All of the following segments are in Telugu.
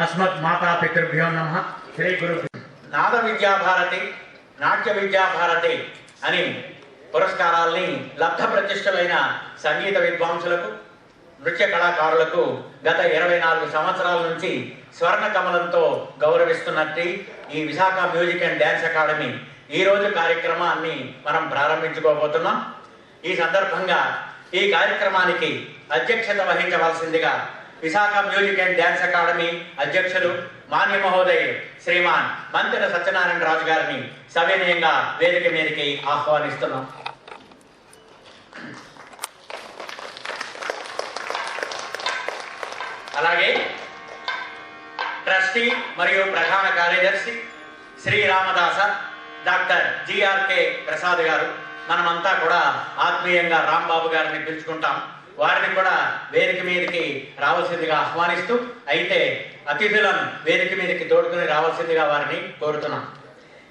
अस्मत् माता पितृभ्यो नमः श्री गुरु నాద విద్యాభారతి నాట్య విద్యాభారతి అని పురస్కారాల్ని లబ్ధ ప్రతిష్టలైన సంగీత విద్వాంసులకు నృత్య కళాకారులకు గత 24 సంవత్సరాల నుంచి స్వర్ణ కమలంతో గౌరవిస్తున్నట్టు ఈ Visakha music and dance academy ఈ రోజు కార్యక్రమాన్ని మనం ప్రారంభించుకోబోతున్నాం. ఈ సందర్భంగా ఈ కార్యక్రమానికి అధ్యక్షత వహించవలసిందిగా Visakha music and dance academy అధ్యక్షులు మాన్య మహోదయులు శ్రీమాన్ మంతెన సత్యనారాయణ రాజు గారిని సవినయంగా వేదిక మీదకి ఆహ్వానిస్తున్నాం. అలాగే ట్రస్టీ మరియు ప్రధాన కార్యదర్శి శ్రీ రామదాస డాక్టర్ జిఆర్కే ప్రసాద్ గారు, మనమంతా కూడా ఆత్మీయంగా రాంబాబు గారిని పిలుచుకుంటాం. వారిని కూడా వేదిక మీదకి రావాల్సిందిగా ఆహ్వానిస్తూ, అయితే అతిథులను వేదిక మీదకి తోడుకుని రావాల్సిందిగా వారిని కోరుతున్నాం.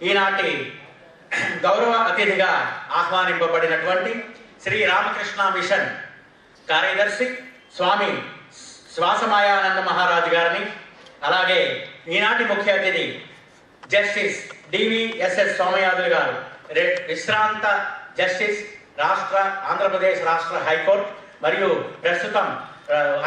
ఈనాటి గౌరవ అతిథిగా ఆహ్వానింపబడినటువంటి శ్రీ రామకృష్ణ మిషన్ కార్యదర్శి స్వామి శ్వాసమాయానంద మహారాజు గారిని, అలాగే ఈనాటి ముఖ్య అతిథి జస్టిస్ డివిఎస్ఎస్ సోమయాజులు గారు, విశ్రాంత జస్టిస్ ఆంధ్రప్రదేశ్ రాష్ట్ర హైకోర్టు మరియు ప్రస్తుతం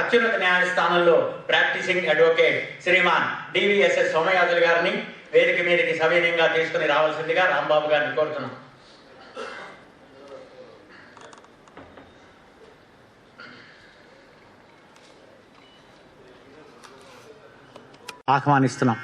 అత్యున్నత న్యాయస్థానంలో ప్రాక్టీసింగ్ అడ్వకేట్ శ్రీమాన్ డివిఎస్ఎస్ సోమయాజులు గారిని వేదిక మీదకి సవినయంగా తీసుకుని రావాల్సిందిగా రాంబాబు గారిని కోరుతున్నాం. ఆహ్వానిస్తున్నాం.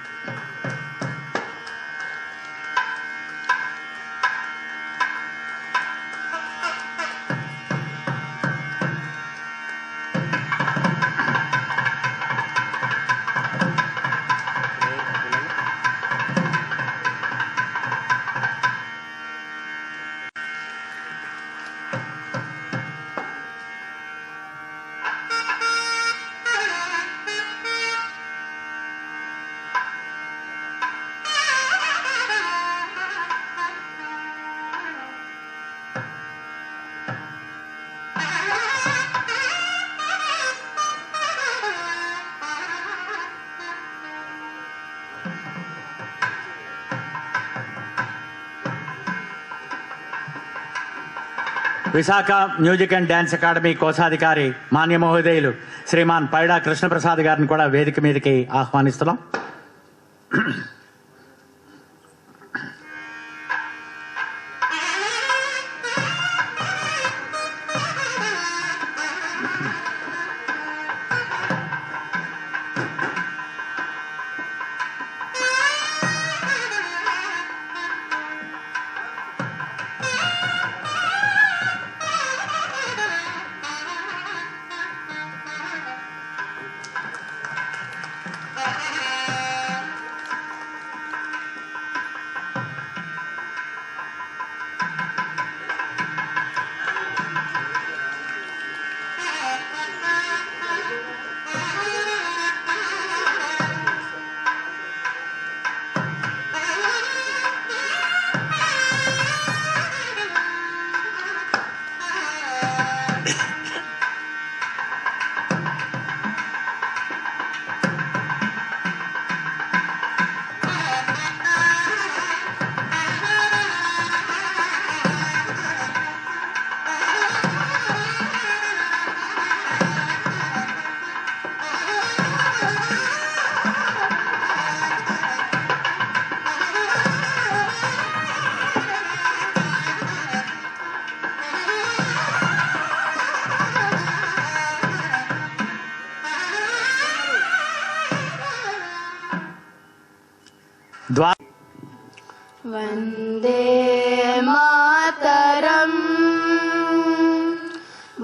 Visakha music and dance academy కోశాధికారి మాన్య మహోదయులు శ్రీమాన్ పైడా కృష్ణప్రసాద్ గారిని కూడా వేదిక మీదకి ఆహ్వానిస్తున్నాం.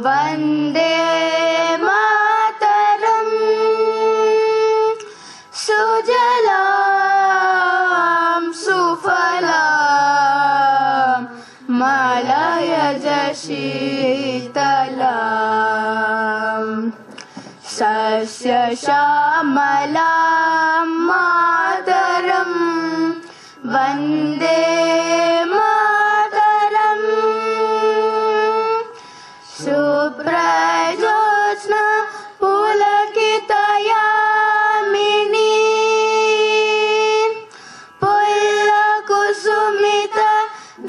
వందే మాతరం సుజలాం సుఫలాం మలయజ శీతలాం సస్య శ్యామలాం మాతరం వందే మాతరం శుభ్రజ్యోత్స్నా పులకితయామినీ పుల్లకుసుమిత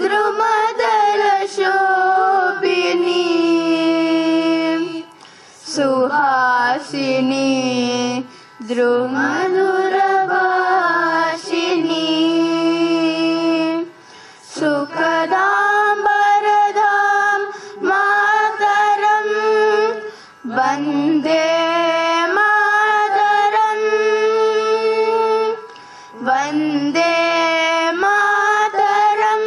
ద్రుమదల శోభినీ సుహాసినీ ద్రుమధురభాషినీ సుఖదాం వరదాం మాతరం వందే మాతరం వందే మాతరం.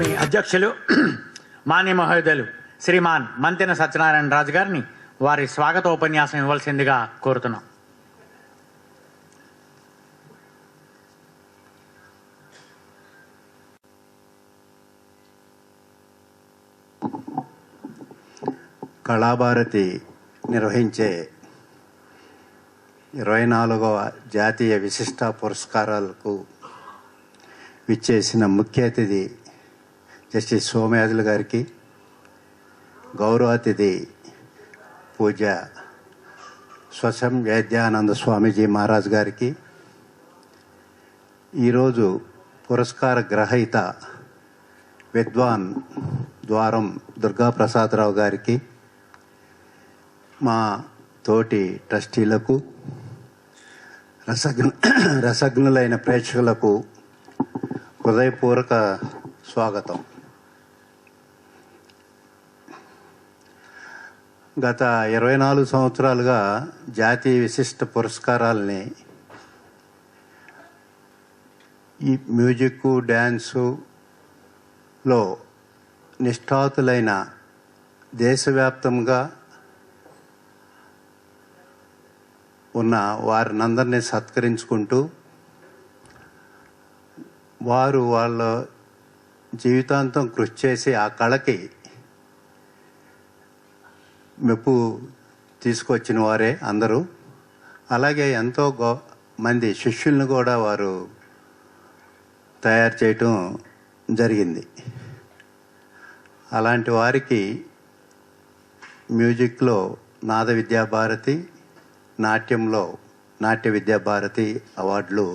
మీ అధ్యక్షులు మాన్య మహోదయులు శ్రీమాన్ మంతెన సత్యనారాయణ రాజు గారిని వారి స్వాగత ఉపన్యాసం ఇవ్వాల్సిందిగా కోరుతున్నాం. కళాభారతి నిర్వహించే 24వ జాతీయ విశిష్ట పురస్కారాలకు విచ్చేసిన ముఖ్య అతిథి జస్టిస్ సోమయాజులు గారికి, గౌరవ అతిథి పూజ్య స్వసం వేద్యానంద స్వామీజీ మహారాజ్ గారికి, ఈరోజు పురస్కార గ్రహీత విద్వాన్ ద్వారం దుర్గాప్రసాదరావు గారికి, మా తోటి ట్రస్టీలకు, రసజ్ఞులైన ప్రేక్షకులకు హృదయపూర్వక స్వాగతం. గత 24 సంవత్సరాలుగా జాతీయ విశిష్ట పురస్కారాలని ఈ మ్యూజిక్ డ్యాన్సులో నిష్ఠాతులైన దేశవ్యాప్తంగా ఉన్న వారినందరినీ సత్కరించుకుంటూ వారు వాళ్ళ జీవితాంతం కృషి చేసి ఆ కళకి మెప్పు తీసుకొచ్చిన వారే అందరూ. అలాగే ఎంతో మంది శిష్యులను కూడా వారు తయారు చేయటం జరిగింది. అలాంటి వారికి మ్యూజిక్లో నాద విద్యాభారతి, నాట్యంలో నాట్య విద్యాభారతి అవార్డులు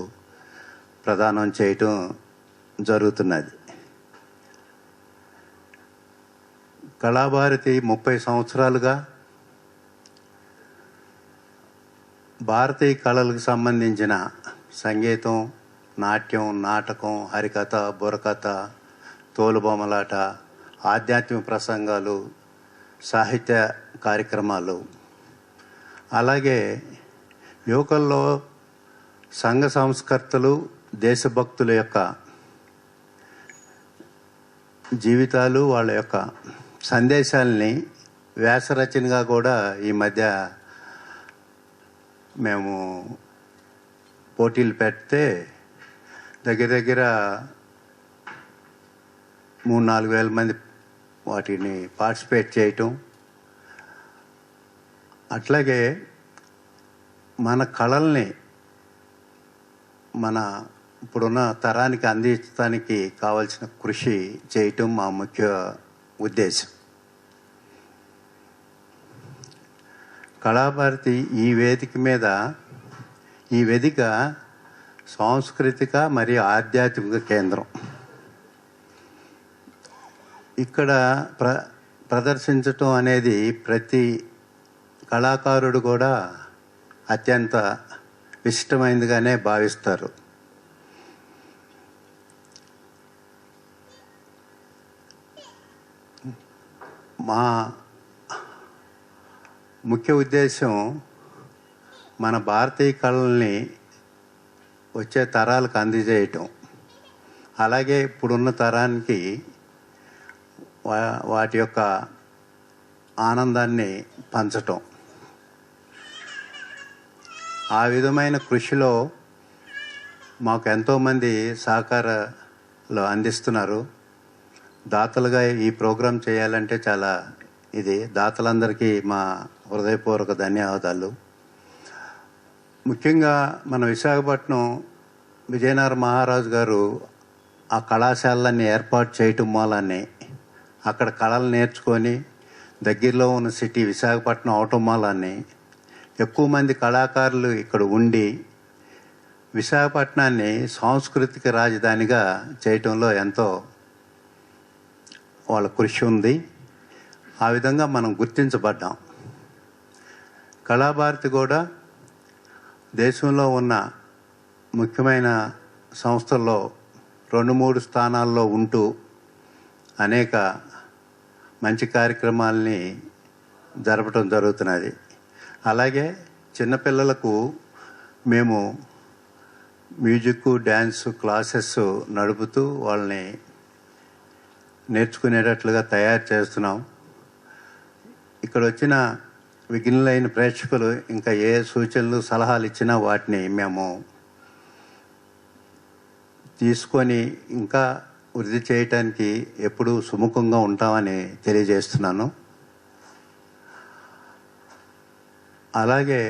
ప్రదానం చేయటం జరుగుతున్నది. కళాభారతి 30 సంవత్సరాలుగా భారతీయ కళలకు సంబంధించిన సంగీతం, నాట్యం, నాటకం, హరికథ, బుర్రకథ, తోలుబొమ్మలాట, ఆధ్యాత్మిక ప్రసంగాలు, సాహిత్య కార్యక్రమాలు, అలాగే యువకుల్లో సంఘ సంస్కర్తలు, దేశభక్తుల యొక్క జీవితాలు, వాళ్ళ యొక్క సందేశాలని వ్యాసరచనగా కూడా ఈ మధ్య మేము పోటీలు పెడితే దగ్గర 3-4 వేల మంది వాటిని పార్టిసిపేట్ చేయటం. అట్లాగే మన కళల్ని మన ఇప్పుడున్న తరానికి అందించడానికి కావాల్సిన కృషి చేయటం మా ముఖ్య ఉద్దేశం. కళాభారతి ఈ వేదిక సాంస్కృతిక మరియు ఆధ్యాత్మిక కేంద్రం. ఇక్కడ ప్రదర్శించటం అనేది ప్రతి కళాకారుడు కూడా అత్యంత ఇష్టమైనదిగానే భావిస్తారు. మా ముఖ్య ఉద్దేశం మన భారతీయ కళల్ని వచ్చే తరాలకు అందజేయటం, అలాగే ఇప్పుడున్న తరానికి వాటి యొక్క ఆనందాన్ని పంచటం. ఆ విధమైన కృషిలో మాకు ఎంతోమంది సహకారాలు అందిస్తున్నారు. దాతలుగా ఈ ప్రోగ్రాం చేయాలంటే చాలా దాతలందరికీ మా హృదయపూర్వక ధన్యవాదాలు. ముఖ్యంగా మన విశాఖపట్నం విజయనగర మహారాజు గారు ఆ కళాశాలన్నీ ఏర్పాటు చేయటం మూలాన్ని అక్కడ కళలు నేర్చుకొని దగ్గరలో ఉన్న సిటీ విశాఖపట్నం అవటం మూలాన్ని ఎక్కువ మంది కళాకారులు ఇక్కడ ఉండి విశాఖపట్నాన్ని సాంస్కృతిక రాజధానిగా చేయటంలో ఎంతో వాళ్ళ కృషి ఉంది. ఆ విధంగా మనం గుర్తించబడ్డాం. కళాభారతి కూడా దేశంలో ఉన్న ముఖ్యమైన సంస్థల్లో 2-3 స్థానాల్లో ఉంటూ అనేక మంచి కార్యక్రమాలని జరపడం జరుగుతున్నది. అలాగే చిన్నపిల్లలకు మేము మ్యూజిక్, డ్యాన్స్ క్లాసెస్ నడుపుతూ వాళ్ళని నేర్చుకునేటట్లుగా తయారు చేస్తున్నాం. ఇక్కడ వచ్చిన విఘ్నులైన ప్రేక్షకులు ఇంకా ఏ సూచనలు సలహాలు ఇచ్చినా వాటిని మేము తీసుకొని ఇంకా వృద్ధి చేయటానికి ఎప్పుడూ సుముఖంగా ఉంటామని తెలియజేస్తున్నాను. అలాగే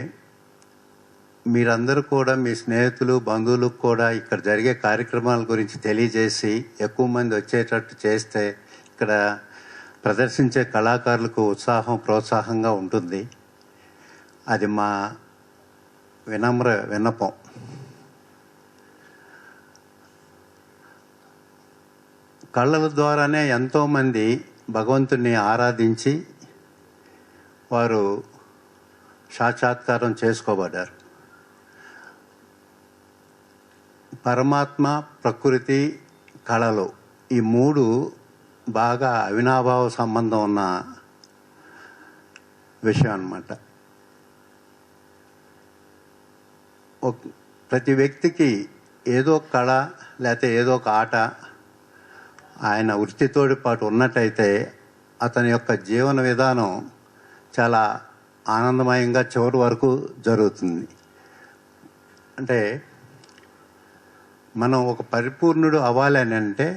మీరందరూ కూడా మీ స్నేహితులు, బంధువులకు కూడా ఇక్కడ జరిగే కార్యక్రమాల గురించి తెలియజేసి ఎక్కువ మంది వచ్చేటట్టు చేస్తే ఇక్కడ ప్రదర్శించే కళాకారులకు ఉత్సాహం, ప్రోత్సాహంగా ఉంటుంది. అది మా వినమ్ర విన్నపం. కళల ద్వారానే ఎంతోమంది భగవంతుని ఆరాధించి వారు సాక్షాత్కారం చేసుకోబడ్డారు. పరమాత్మ, ప్రకృతి, కళలు ఈ 3 బాగా అవినాభావ సంబంధం ఉన్న విషయం అన్నమాట. ప్రతి వ్యక్తికి ఏదో కళ లేకపోతే ఏదో ఒక ఆట ఆయన వృత్తితోటి పాటు ఉన్నట్టయితే అతని యొక్క జీవన విధానం చాలా ఆనందమయంగా చివరి వరకు జరుగుతుంది. అంటే మనం ఒక పరిపూర్ణుడు అవ్వాలి అని అంటే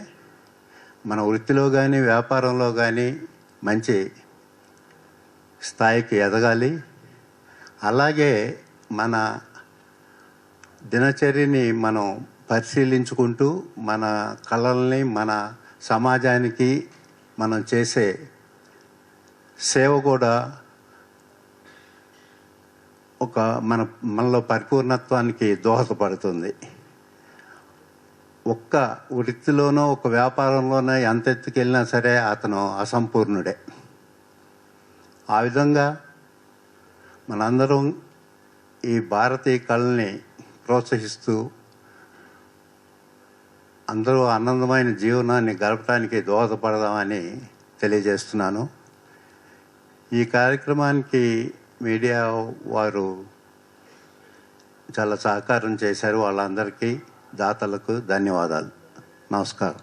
మన వృత్తిలో కానీ వ్యాపారంలో కానీ మంచి స్థాయికి ఎదగాలి. అలాగే మన దినచర్యని మనం పరిశీలించుకుంటూ మన కళల్ని, మన సమాజానికి మనం చేసే సేవ కూడా మనలో పరిపూర్ణత్వానికి దోహదపడుతుంది. ఒక్క వృత్తిలోనో ఒక వ్యాపారంలోనో ఎంత ఎత్తుకెళ్ళినా సరే అతను అసంపూర్ణుడే. ఆ విధంగా మనందరం ఈ భారతీయ కళల్ని ప్రోత్సహిస్తూ అందరూ ఆనందమైన జీవనాన్ని గడపడానికి దోహదపడదామని తెలియజేస్తున్నాను. ఈ కార్యక్రమానికి మీడియా వారు చాలా సహకారం చేశారు. వాళ్ళందరికీ, దాతలకు ధన్యవాదాలు. నమస్కారం.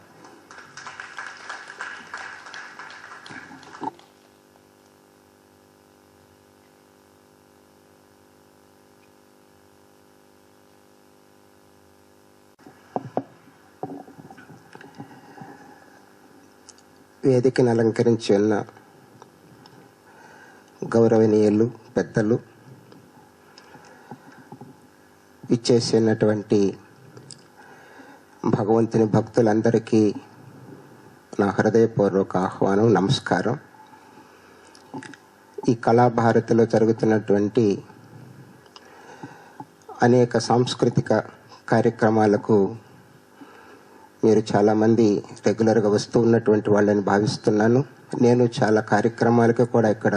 వేదికను అలంకరించి ఉన్న గౌరవనీయులు, పెద్దలు, ఇచ్చేసినటువంటి భగవంతుని భక్తులందరికీ నా హృదయపూర్వక ఆహ్వానం, నమస్కారం. ఈ కళాభారతిలో జరుగుతున్నటువంటి అనేక సాంస్కృతిక కార్యక్రమాలకు మీరు చాలామంది రెగ్యులర్గా వస్తూ ఉన్నటువంటి వాళ్ళని భావిస్తున్నాను. నేను చాలా కార్యక్రమాలకు కూడా ఇక్కడ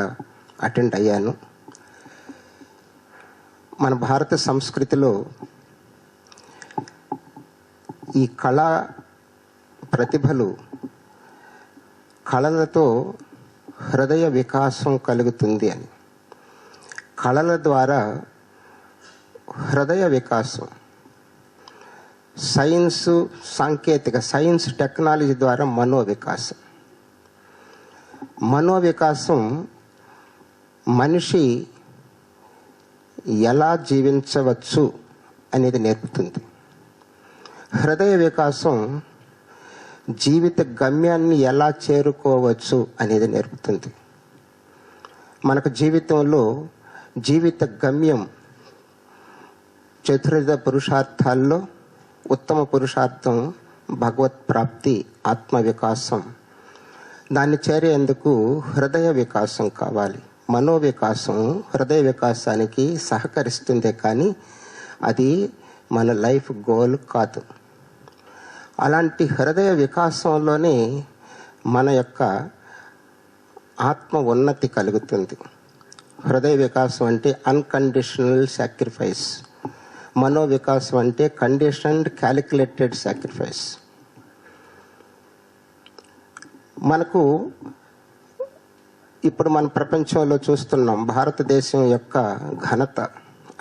అటెండ్ అయ్యాను. మన భారత సంస్కృతిలో ఈ కళా ప్రతిభలు, కళలతో హృదయ వికాసం కలుగుతుంది అని, కళల ద్వారా హృదయ వికాసం, సైన్స్ టెక్నాలజీ ద్వారా మనోవికాసం మనిషి ఎలా జీవించవచ్చు అనేది నేర్పుతుంది. హృదయ వికాసం జీవిత గమ్యాన్ని ఎలా చేరుకోవచ్చు అనేది నేర్పుతుంది. మనకు జీవితంలో జీవిత గమ్యం చతుర్విధ పురుషార్థాల్లో ఉత్తమ పురుషార్థం భగవత్ ప్రాప్తి, ఆత్మ వికాసం. దాన్ని చేరేందుకు హృదయ వికాసం కావాలి. మనోవికాసం హృదయ వికాసానికి సహకరిస్తుందే కానీ అది మన లైఫ్ గోల్ కాదు. అలాంటి హృదయ వికాసంలోనే మన యొక్క ఆత్మ ఉన్నతి కలుగుతుంది. హృదయ వికాసం అంటే అన్కండిషనల్ సాక్రిఫైస్, మనోవికాసం అంటే కండిషన్డ్ క్యాలిక్యులేటెడ్ సాక్రిఫైస్. మనకు ఇప్పుడు మన ప్రపంచంలో చూస్తున్నాం భారతదేశం యొక్క ఘనత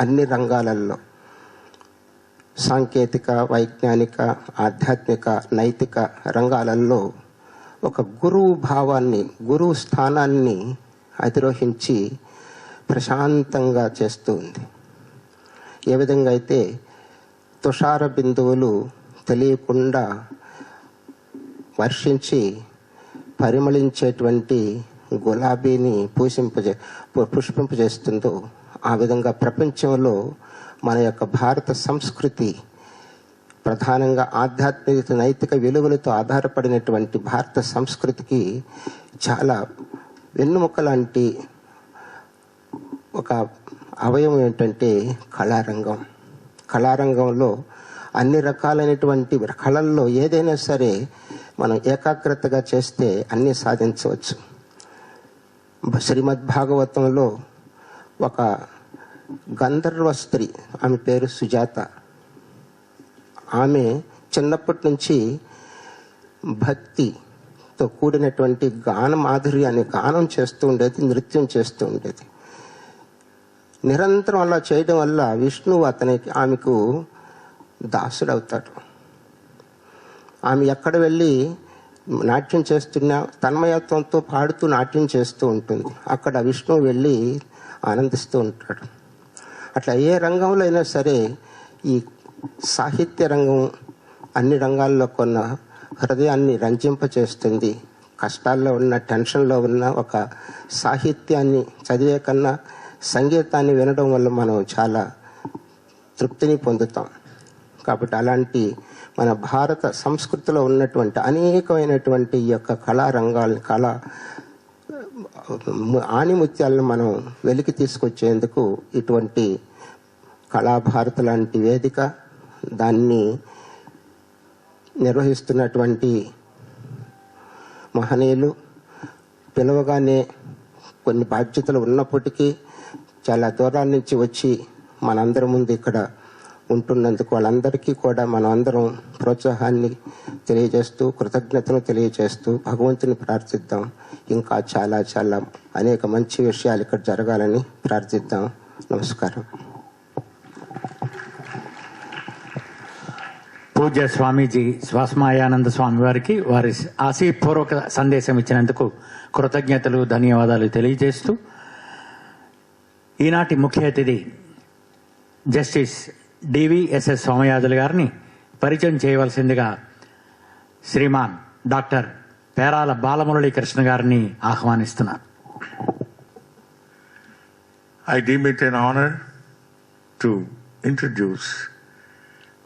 అన్ని రంగాలలో, సాంకేతిక, వైజ్ఞానిక, ఆధ్యాత్మిక, నైతిక రంగాలలో ఒక గురువు భావాన్ని, గురువు స్థానాన్ని అధిరోహించి ప్రశాంతంగా చేస్తూ ఉంది. ఏ విధంగా అయితే తుషార బిందువులు తెలియకుండా వర్షించి పరిమళించేటువంటి గులాబీని పుష్పింపజేస్తుందో ఆ విధంగా ప్రపంచంలో మన యొక్క భారత సంస్కృతి, ప్రధానంగా ఆధ్యాత్మిక, నైతిక విలువలతో ఆధారపడినటువంటి భారత సంస్కృతికి చాలా వెన్నుముక లాంటి ఒక అవయవం ఏంటంటే కళారంగం. కళారంగంలో అన్ని రకాలైనటువంటి కళల్లో ఏదైనా సరే మనం ఏకాగ్రతగా చేస్తే అన్నీ సాధించవచ్చు. శ్రీమద్ భాగవతంలో ఒక గంధర్వ స్త్రీ, ఆమె పేరు సుజాత. ఆమె చిన్నప్పటి నుంచి భక్తితో కూడినటువంటి గాన మాధుర్యాన్ని గానం చేస్తూ ఉండేది, నృత్యం చేస్తూ ఉండేది. నిరంతరం అలా చేయడం వల్ల విష్ణువు ఆమెకు దాసుడవుతాడు. ఆమె ఎక్కడ వెళ్ళి నాట్యం చేస్తున్నా తన్మయత్వంతో పాడుతూ నాట్యం చేస్తూ ఉంటుంది. అక్కడ విష్ణువు వెళ్ళి ఆనందిస్తూ ఉంటాడు. అట్లా ఏ రంగంలో అయినా సరే ఈ సాహిత్య రంగం అన్ని రంగాల్లో కొన్న హృదయాన్ని రంజింపచేస్తుంది. కష్టాల్లో ఉన్న, టెన్షన్లో ఉన్న ఒక సాహిత్యాన్ని చదివే కన్నా సంగీతాన్ని వినడం వల్ల మనం చాలా తృప్తిని పొందుతాం. కాబట్టి అలాంటి మన భారత సంస్కృతిలో ఉన్నటువంటి అనేకమైనటువంటి ఈ యొక్క కళారంగాలను, కళా ఆణిముత్యాలను మనం వెలికి తీసుకొచ్చేందుకు ఇటువంటి కళాభారత లాంటి వేదిక, దాన్ని నిర్వహిస్తున్నటువంటి మహనీయులు, పిలవగానే కొన్ని బాధ్యతలు ఉన్నప్పటికీ చాలా దూరాల నుంచి వచ్చి మనందరి ముందు ఇక్కడ ఉంటున్నందుకు వాళ్ళందరికీ కూడా మనం అందరం ప్రోత్సాహాన్ని తెలియజేస్తూ, కృతజ్ఞతను తెలియజేస్తూ భగవంతుని ప్రార్థిద్దాం. ఇంకా చాలా చాలా అనేక మంచి విషయాలు ఇక్కడ జరగాలని ప్రార్థిద్దాం. నమస్కారం. పూజ్య స్వామీజీ శ్వాసమాయానంద స్వామి వారికి వారి ఆశీపూర్వక సందేశం ఇచ్చినందుకు కృతజ్ఞతలు, ధన్యవాదాలు తెలియజేస్తూ ఈనాటి ముఖ్య అతిథి జస్టిస్ డివిఎస్ఎస్ సోమయాజులు గారిని పరిచయం చేయవలసిందిగా శ్రీమాన్ డాక్టర్ పేరాల బాలమురళీకృష్ణ గారిని ఆహ్వానిస్తున్నారు. I deem it an honor to introduce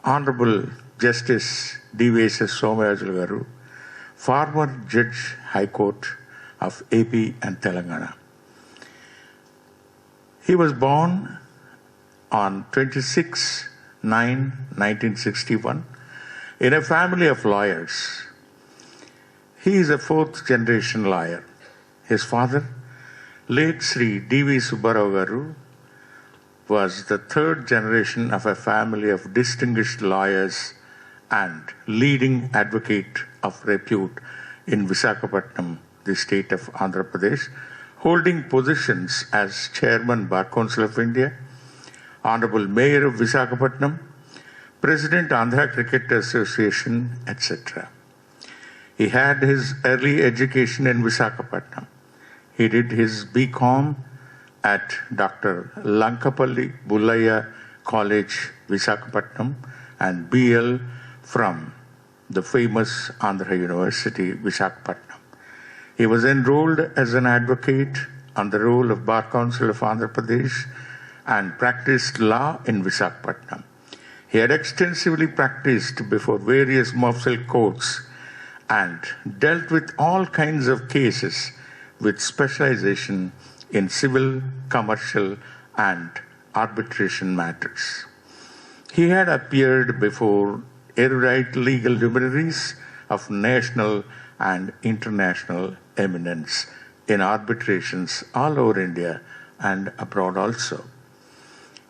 Honorable Justice D.V.S.S. Somayajulu Garu, former Judge High Court of AP and Telangana. He was born on 26/9/1961 in a family of lawyers. He is a fourth-generation lawyer. His father, late Sri D.V. Subbarao Garu, was the third generation of a family of distinguished lawyers and leading advocate of repute in Visakhapatnam, the state of Andhra Pradesh, holding positions as Chairman Bar Council of India, Honorable Mayor of Visakhapatnam, President Andhra Cricket Association, etc. He had his early education in Visakhapatnam. He did his BCom at Dr. Lankapalli Bullaya College, Visakhapatnam, and BL from the famous Andhra University, Visakhapatnam. He was enrolled as an advocate on the roll of Bar Council of Andhra Pradesh and practiced law in Visakhapatnam. He had extensively practiced before various Mufsal courts and dealt with all kinds of cases with specialization in civil, commercial, and arbitration matters. He had appeared before erudite legal luminaries of national and international eminence in arbitrations all over India and abroad also.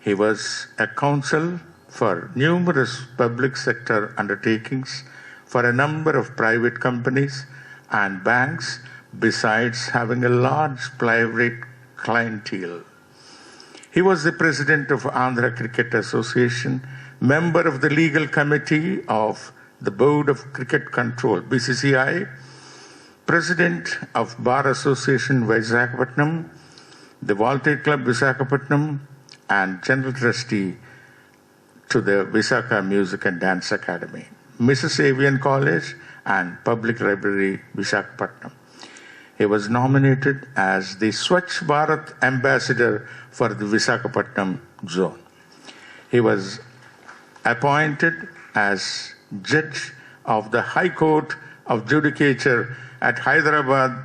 He was a counsel for numerous public sector undertakings, for a number of private companies and banks, besides having a large private clientele. He was the president of Andhra Cricket Association, member of the legal committee of the Board of Cricket Control, BCCI, president of Bar Association Visakhapatnam, the Voltage Club Visakhapatnam, and general trustee to the Visakha Music and Dance Academy, Mrs. Avian College, and Public Library, Visakhapatnam. He was nominated as the Swachh Bharat Ambassador for the Visakhapatnam zone. He was appointed as Judge of the High Court of Judicature at Hyderabad,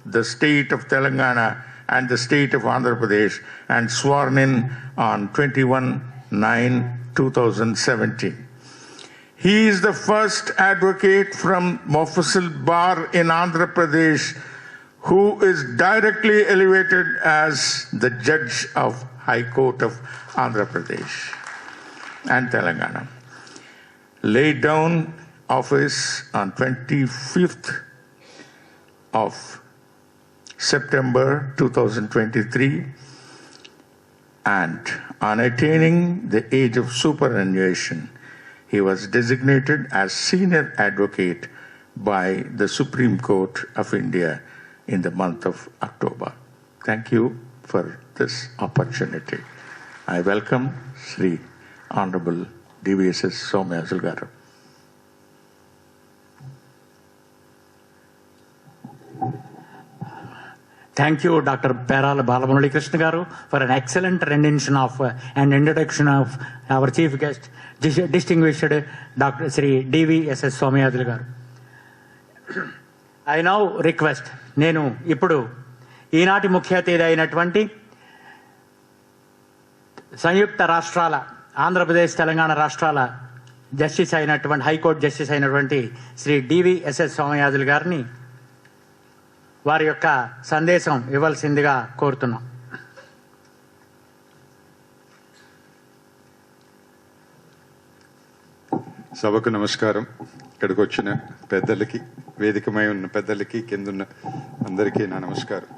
the state of Telangana, and the state of Andhra Pradesh, and sworn in on 21/9/2017. He is the first advocate from Mufassil Bar in Andhra Pradesh who is directly elevated as the Judge of High Court of Andhra Pradesh and Telangana. Laid down office on 25th of September 2023, and on attaining the age of superannuation, he was designated as senior advocate by the Supreme Court of India in the month of October. Thank you for this opportunity. I welcome Sri Honorable D.V.S.S. Somayajulu Garu. Thank you, Dr. Perala Balamurali Krishna Garu, for an excellent rendition of and introduction of our chief guest, distinguished Dr. Sri D.V.S.S. Somayajulu Garu. I now request, నేను ఇప్పుడు ఈనాటి ముఖ్య అతిథి అయినటువంటి సంయుక్త రాష్ట్రాల ఆంధ్రప్రదేశ్ తెలంగాణ రాష్ట్రాల జస్టిస్ అయినటువంటి హైకోర్టు జస్టిస్ అయినటువంటి శ్రీ D.V.S.S. సోమయాజులు గారిని వారి యొక్క సందేశం ఇవ్వాల్సిందిగా కోరుతున్నాం. సభకు నమస్కారం. ఇక్కడికి వచ్చిన పెద్దలకి, వేదికమై ఉన్న పెద్దలకి, కిందున్న అందరికీ నా నమస్కారం.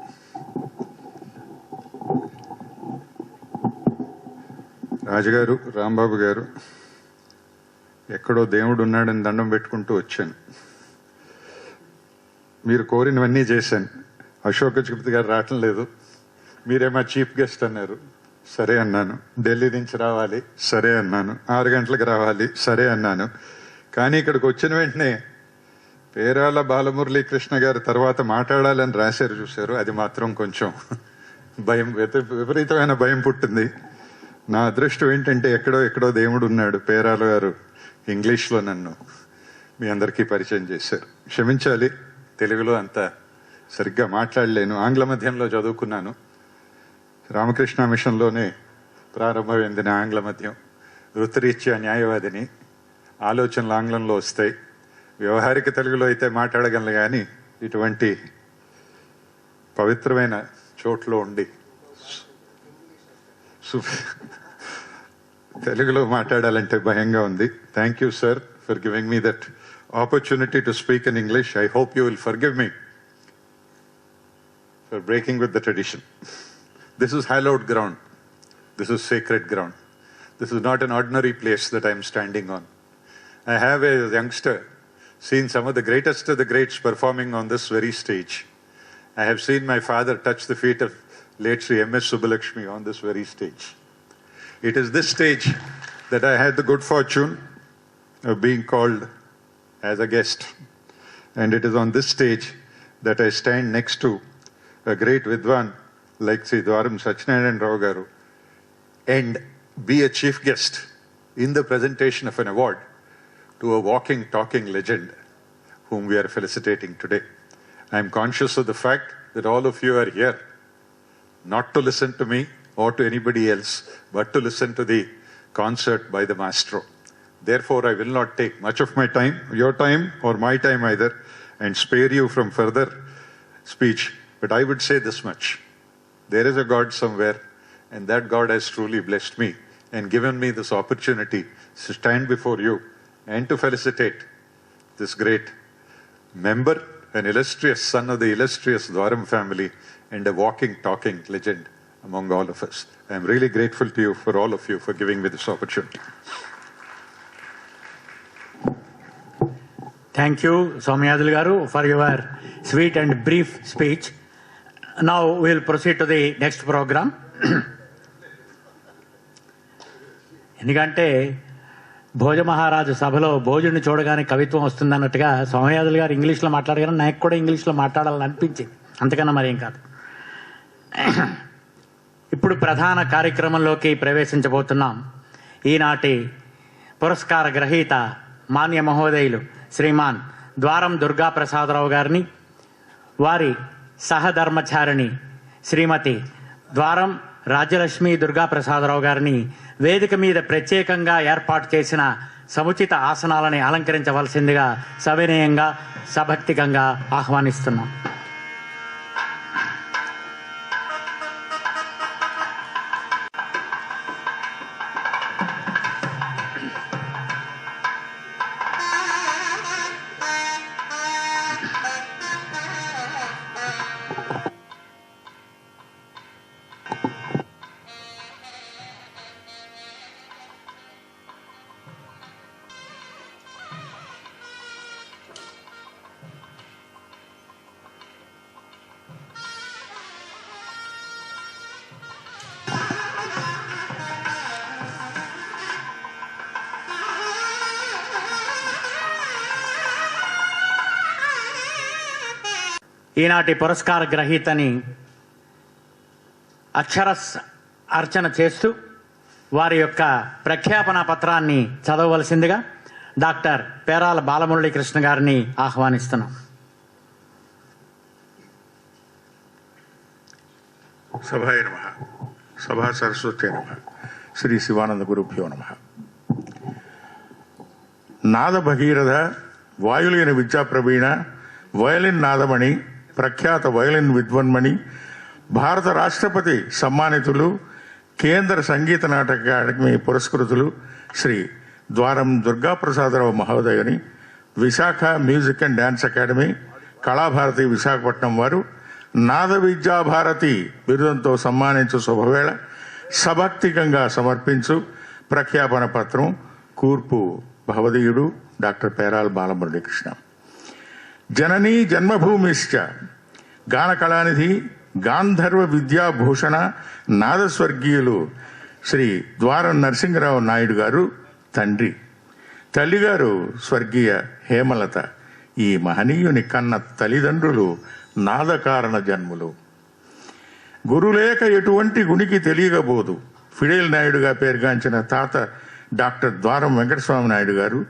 రాజుగారు, రాంబాబు గారు, ఎక్కడో దేవుడు ఉన్నాడని దండం పెట్టుకుంటూ వచ్చాను. మీరు కోరినవన్నీ చేశాను. అశోక్ గజపతి గారు రావటం లేదు, మీరేమో చీఫ్ గెస్ట్ అన్నారు, సరే అన్నాను. ఢిల్లీ నుంచి రావాలి, సరే అన్నాను. 6 గంటలకు రావాలి, సరే అన్నాను. కానీ ఇక్కడికి వచ్చిన వెంటనే పేరాల బాలమురళీ కృష్ణ గారు తర్వాత మాట్లాడాలని రాశారు, చూశారు. అది మాత్రం కొంచెం భయం, విపరీతమైన భయం పుట్టింది. నా అదృష్టం ఏంటంటే ఎక్కడో దేవుడు ఉన్నాడు. పేరాల గారు ఇంగ్లీష్లో నన్ను మీ అందరికీ పరిచయం చేశారు. క్షమించాలి, తెలుగులో అంత సరిగ్గా మాట్లాడలేను. ఆంగ్ల మధ్యంలో చదువుకున్నాను. రామకృష్ణ మిషన్లోనే ప్రారంభమైంది నా ఆంగ్ల మధ్యం. వృత్తిరీత్యా న్యాయవాదిని. ఆలోచనలు ఆంగ్లంలో వస్తాయి. వ్యవహారిక తెలుగులో అయితే మాట్లాడగలను, కానీ ఇటువంటి పవిత్రమైన చోట్లో ఉండి తెలుగులో మాట్లాడాలంటే భయంగా ఉంది. Thank you sir for giving me that opportunity to speak in English. I hope you will forgive me for breaking with the tradition. This is hallowed ground. This is sacred ground. This is not an ordinary place that I am standing on. I have, as a youngster, seen some of the greatest of the greats performing on this very stage. I have seen my father touch the feet of late Sri M.S. Subbulakshmi on this very stage. It is this stage that I had the good fortune of being called as a guest. And it is on this stage that I stand next to a great Vidwan like Sri Dwaram Satyanarayana Rao Garu and be a chief guest in the presentation of an award to a walking, talking legend whom we are felicitating today. I am conscious of the fact that all of you are here not to listen to me or to anybody else, but to listen to the concert by the maestro. Therefore, I will not take much of my time, your time or my time either, and spare you from further speech. But I would say this much. There is a God somewhere, and that God has truly blessed me and given me this opportunity to stand before you and to felicitate this great member, an illustrious son of the illustrious Dwaram family, and a walking, talking legend among all of us. I am really grateful to you, for all of you, for giving me this opportunity. Thank you, Somyadil Garu, for your sweet and brief speech. Now we will proceed to the next program. ఎందుకంటే భోజ మహారాజు సభలో భోజుని చూడగానే కవిత్వం వస్తుందన్నట్టుగా సోమయాజులు గారు ఇంగ్లీష్లో మాట్లాడగానే నాకు కూడా ఇంగ్లీష్లో మాట్లాడాలని అనిపించింది. అంతకన్నా మరేం కాదు. ఇప్పుడు ప్రధాన కార్యక్రమంలోకి ప్రవేశించబోతున్నాం. ఈనాటి పురస్కార గ్రహీత మాన్య మహోదయులు శ్రీమాన్ ద్వారం దుర్గా ప్రసాదరావు గారిని, వారి సహధర్మచారిణి శ్రీమతి ద్వారం రాజ్యలక్ష్మి దుర్గా ప్రసాదరావు గారిని వేదిక మీద ప్రత్యేకంగా ఏర్పాటు చేసిన సముచిత ఆసనాలని అలంకరించవలసిందిగా సవినయంగా సభక్తికంగా ఆహ్వానిస్తున్నాం. ఈనాటి పురస్కార గ్రహీతని అక్షర అర్చన చేస్తూ వారి యొక్క ప్రఖ్యాపన పత్రాన్ని చదవవలసిందిగా డాక్టర్ పేరాల బాలమురళీకృష్ణ గారిని ఆహ్వానిస్తున్నాం. సభాయ నమః. సభా సరస్వతి నమః. శ్రీ శివానంద గురుభ్యో నమః. నాద భగీరథ, వాయులేని విద్యా ప్రవీణ, వయలిన్ నాదమణి, ప్రఖ్యాత వయలిన్ విద్వన్మణి, భారత రాష్ట్రపతి సమ్మానితులు, కేంద్ర సంగీత నాటక అకాడమీ పురస్కృతులు శ్రీ ద్వారం దుర్గా ప్రసాదరావు మహోదయుని, Visakha music and dance academy, Kalabharathi Visakhapatnam వారు నాద విద్యాభారతి బిరుదంతో సన్మానించు శుభవేళ సభక్తికంగా సమర్పించు ప్రఖ్యాపన పత్రం కూర్పు భవదీయుడు డాక్టర్ పేరాల బాలమురళీకృష్ణ. జననీ జన్మభూమిశ్చ గాన కళానిధి గాంధర్వ విద్యాభూషణ నాదస్వర్గీయులు శ్రీ ద్వారం నరసింహరావు నాయుడు గారు తండ్రి. తల్లిగారు స్వర్గీయ హేమలత. ఈ మహనీయుని కన్న తల్లిదండ్రులు నాదకారణ జన్ములు. గురులేక ఎటువంటి గునికి తెలియగబోదు, ఫిడేల్ నాయుడుగా పేరుగాంచిన తాత డాక్టర్ ద్వారం వెంకటస్వామి నాయుడు గారు,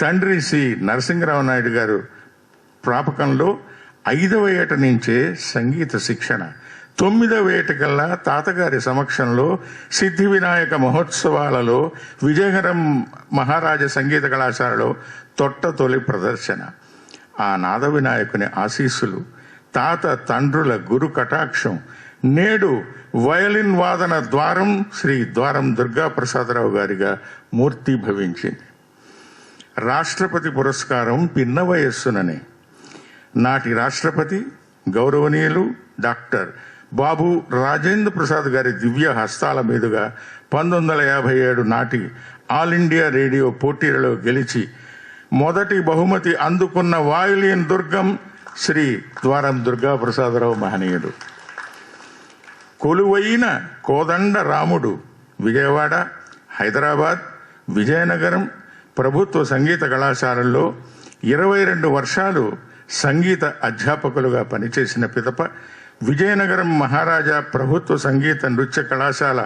తండ్రి సి నరసింహరావు నాయుడు గారు ప్రాపకంలో 5వ ఏట నుంచే సంగీత శిక్షణ, 9వ ఏటకల్లా తాతగారి సమక్షంలో సిద్ధి వినాయక మహోత్సవాలలో విజయనగరం మహారాజ సంగీత కళాశాలలో తొలి ప్రదర్శన. ఆ నాద వినాయకుని ఆశీస్సులు, తాత తండ్రుల గురు కటాక్షం నేడు వయలిన్ వాదన ద్వారం శ్రీ ద్వారం దుర్గాప్రసాదరావు గారిగా మూర్తిభవించింది. రాష్ట్రపతి పురస్కారం పిన్న వయస్సుననే నాటి రాష్ట్రపతి గౌరవనీయులు డాక్టర్ బాబు రాజేంద్ర ప్రసాద్ గారి దివ్య హస్తాల మీదుగా 1957 నాటి ఆల్ ఇండియా రేడియో పోటీలలో గెలిచి మొదటి బహుమతి అందుకున్న వాయులిన్ దుర్గం శ్రీ ద్వారం దుర్గాప్రసాదరావు మహనీయుడు. కొలువైన కోదండ రాముడు విజయవాడ, హైదరాబాద్, విజయనగరం ప్రభుత్వ సంగీత కళాశాలల్లో 22 వర్షాలు సంగీత అధ్యాపకులుగా పనిచేసిన పిదప విజయనగరం మహారాజా ప్రభుత్వ సంగీత నృత్య కళాశాల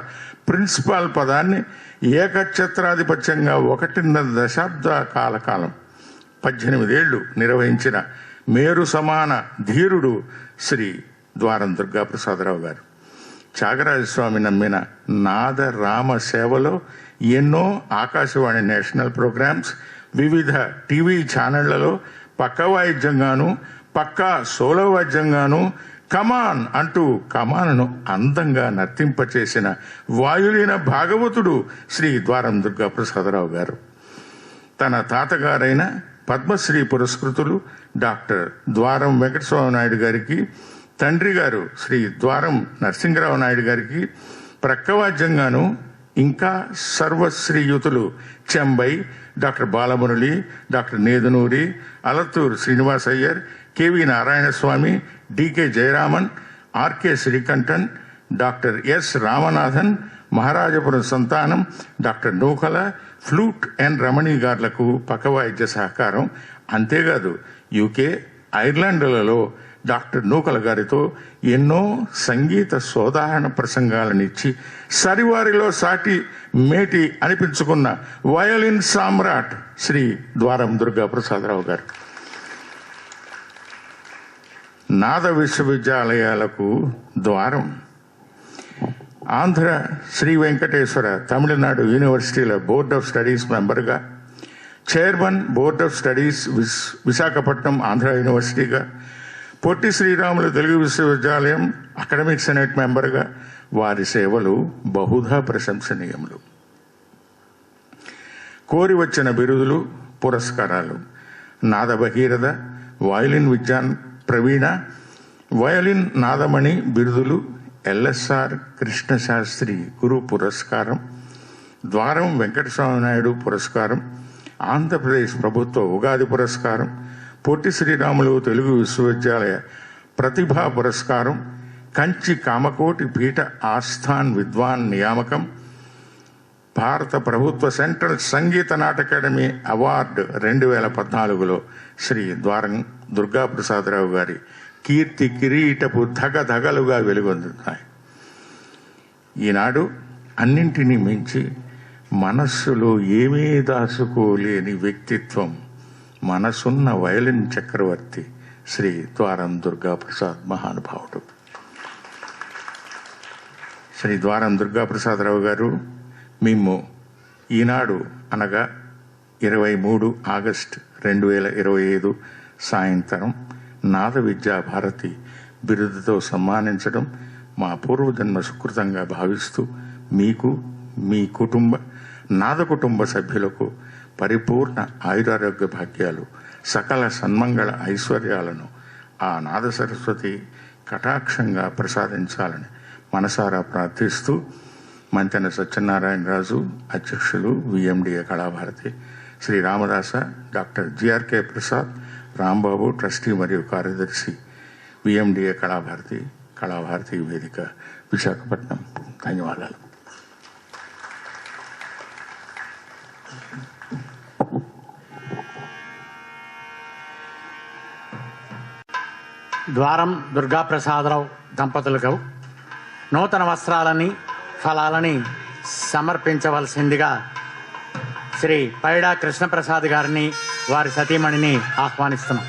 ప్రిన్సిపాల్ పదాన్ని ఏకఛత్రాధిపత్యంగా 1.5 దశాబ్ద కాలం 18 ఏళ్లు నిర్వహించిన మేరు సమాన ధీరుడు శ్రీ ద్వారం దుర్గాప్రసాదరావు గారు. త్యాగరాజస్వామి నమ్మిన నాద రామ సేవలో ఎన్నో ఆకాశవాణి నేషనల్ ప్రోగ్రామ్స్, వివిధ టీవీ ఛానళ్లలో పక్క వాయిద్యంగాను, పక్కా సోలో వాద్యంగాను కమాన్ అంటూ కమాన్ను అందంగా నర్తింపచేసిన వాయులీన భాగవతుడు శ్రీ ద్వారం దుర్గాప్రసాదరావు గారు. తన తాతగారైన పద్మశ్రీ పురస్కృతులు డాక్టర్ ద్వారం వెంకటస్వామి నాయుడు గారికి, తండ్రి గారు శ్రీ ద్వారం నరసింహరావు నాయుడు గారికి ప్రక్కవాద్యంగాను, ఇంకా సర్వశ్రీయుతులు Chembai doctor Balamurali, doctor Nedunuri, Alathur Srinivas Iyer, K V Narayanaswamy, D K Jayaraman, R K Srikantan, doctor S Ramanathan, Maharajapuram Santhanam doctor నూకల, ఫ్లూట్ ఎన్ రమణి గార్లకు పక్కవాయిద్య సహకారం. అంతేకాదు యూకే, ఐర్లాండ్లలో డాక్టర్ నూకల గారితో ఎన్నో సంగీత సోదాహరణ ప్రసంగాలనిచ్చి సరివారిలో సాటి మేటి అనిపించుకున్న వయలిన్ సామ్రాట్ శ్రీ ద్వారం దుర్గాప్రసాదరావు గారు. నాద విశ్వవిద్యాలయాలకు ద్వారం ఆంధ్ర శ్రీ వెంకటేశ్వర తమిళనాడు యూనివర్సిటీల బోర్డ్ ఆఫ్ స్టడీస్ మెంబర్గా, chairman board of studies Visakhapatnam Andhra యూనివర్సిటీగా, పొట్టి శ్రీరాములు తెలుగు విశ్వవిద్యాలయం అకాడమిక్ సెనేట్ మెంబర్గా వారి సేవలు బహుధా ప్రశంసనీయములు. కోరి వచ్చిన బిరుదులు, పురస్కారాలు: నాద భగీరథ, వయలిన్ విద్యాన్ ప్రవీణ, వయలిన్ నాదమణి బిరుదులు, ఎల్ఎస్ఆర్ కృష్ణశాస్త్రి గురు పురస్కారం, ద్వారం వెంకటస్వామి నాయుడు పురస్కారం, ఆంధ్రప్రదేశ్ ప్రభుత్వ ఉగాది పురస్కారం, పొట్టి శ్రీరాములు తెలుగు విశ్వవిద్యాలయ ప్రతిభా పురస్కారం, కంచి కామకోటి పీఠ ఆస్థాన్ విద్వాన్ నియామకం, భారత ప్రభుత్వ సెంట్రల్ సంగీత నాట అకాడమీ అవార్డు 2014లో శ్రీ ద్వారం దుర్గాప్రసాదరావు గారి కీర్తి కిరీటపు ధగధగలుగా వెలుగొందుతాయి. ఈనాడు అన్నింటినీ మించి మనస్సులో ఏమీ దాచుకోలేని వ్యక్తిత్వం మనసున్న వయలిన్ చక్రవర్తి శ్రీ ద్వారం దుర్గాప్రసాద్ మహానుభావుడు. శ్రీ ద్వారం దుర్గాప్రసాదరావు గారు మేము ఈనాడు అనగా 23 ఆగస్టు 2025 సాయంత్రం నాద విద్యాభారతి బిరుదుతో సన్మానించడం మా పూర్వజన్మ సుకృతంగా భావిస్తూ మీకు, మీ కుటుంబ నాద కుటుంబ సభ్యులకు పరిపూర్ణ ఆయురారోగ్య భాగ్యాలు, సకల సన్మంగళ ఐశ్వర్యాలను ఆ నాద సరస్వతి కటాక్షంగా ప్రసాదించాలని మనసారా ప్రార్థిస్తూ, మంతెన సత్యనారాయణరాజు అధ్యక్షులు V M D A Kalabharathi, Shri Ramadasa, doctor G R K Prasad, Rambabu trustee మరియు కార్యదర్శి విఎండిఏ కళాభారతి వేదిక విశాఖపట్నం. ధన్యవాదాలు. ద్వారం దుర్గాప్రసాదరావు దంపతులకు నూతన వస్త్రాలని ఫలాలని సమర్పించవలసిందిగా శ్రీ పైడా కృష్ణప్రసాద్ గారిని వారి సతీమణిని ఆహ్వానిస్తున్నాం.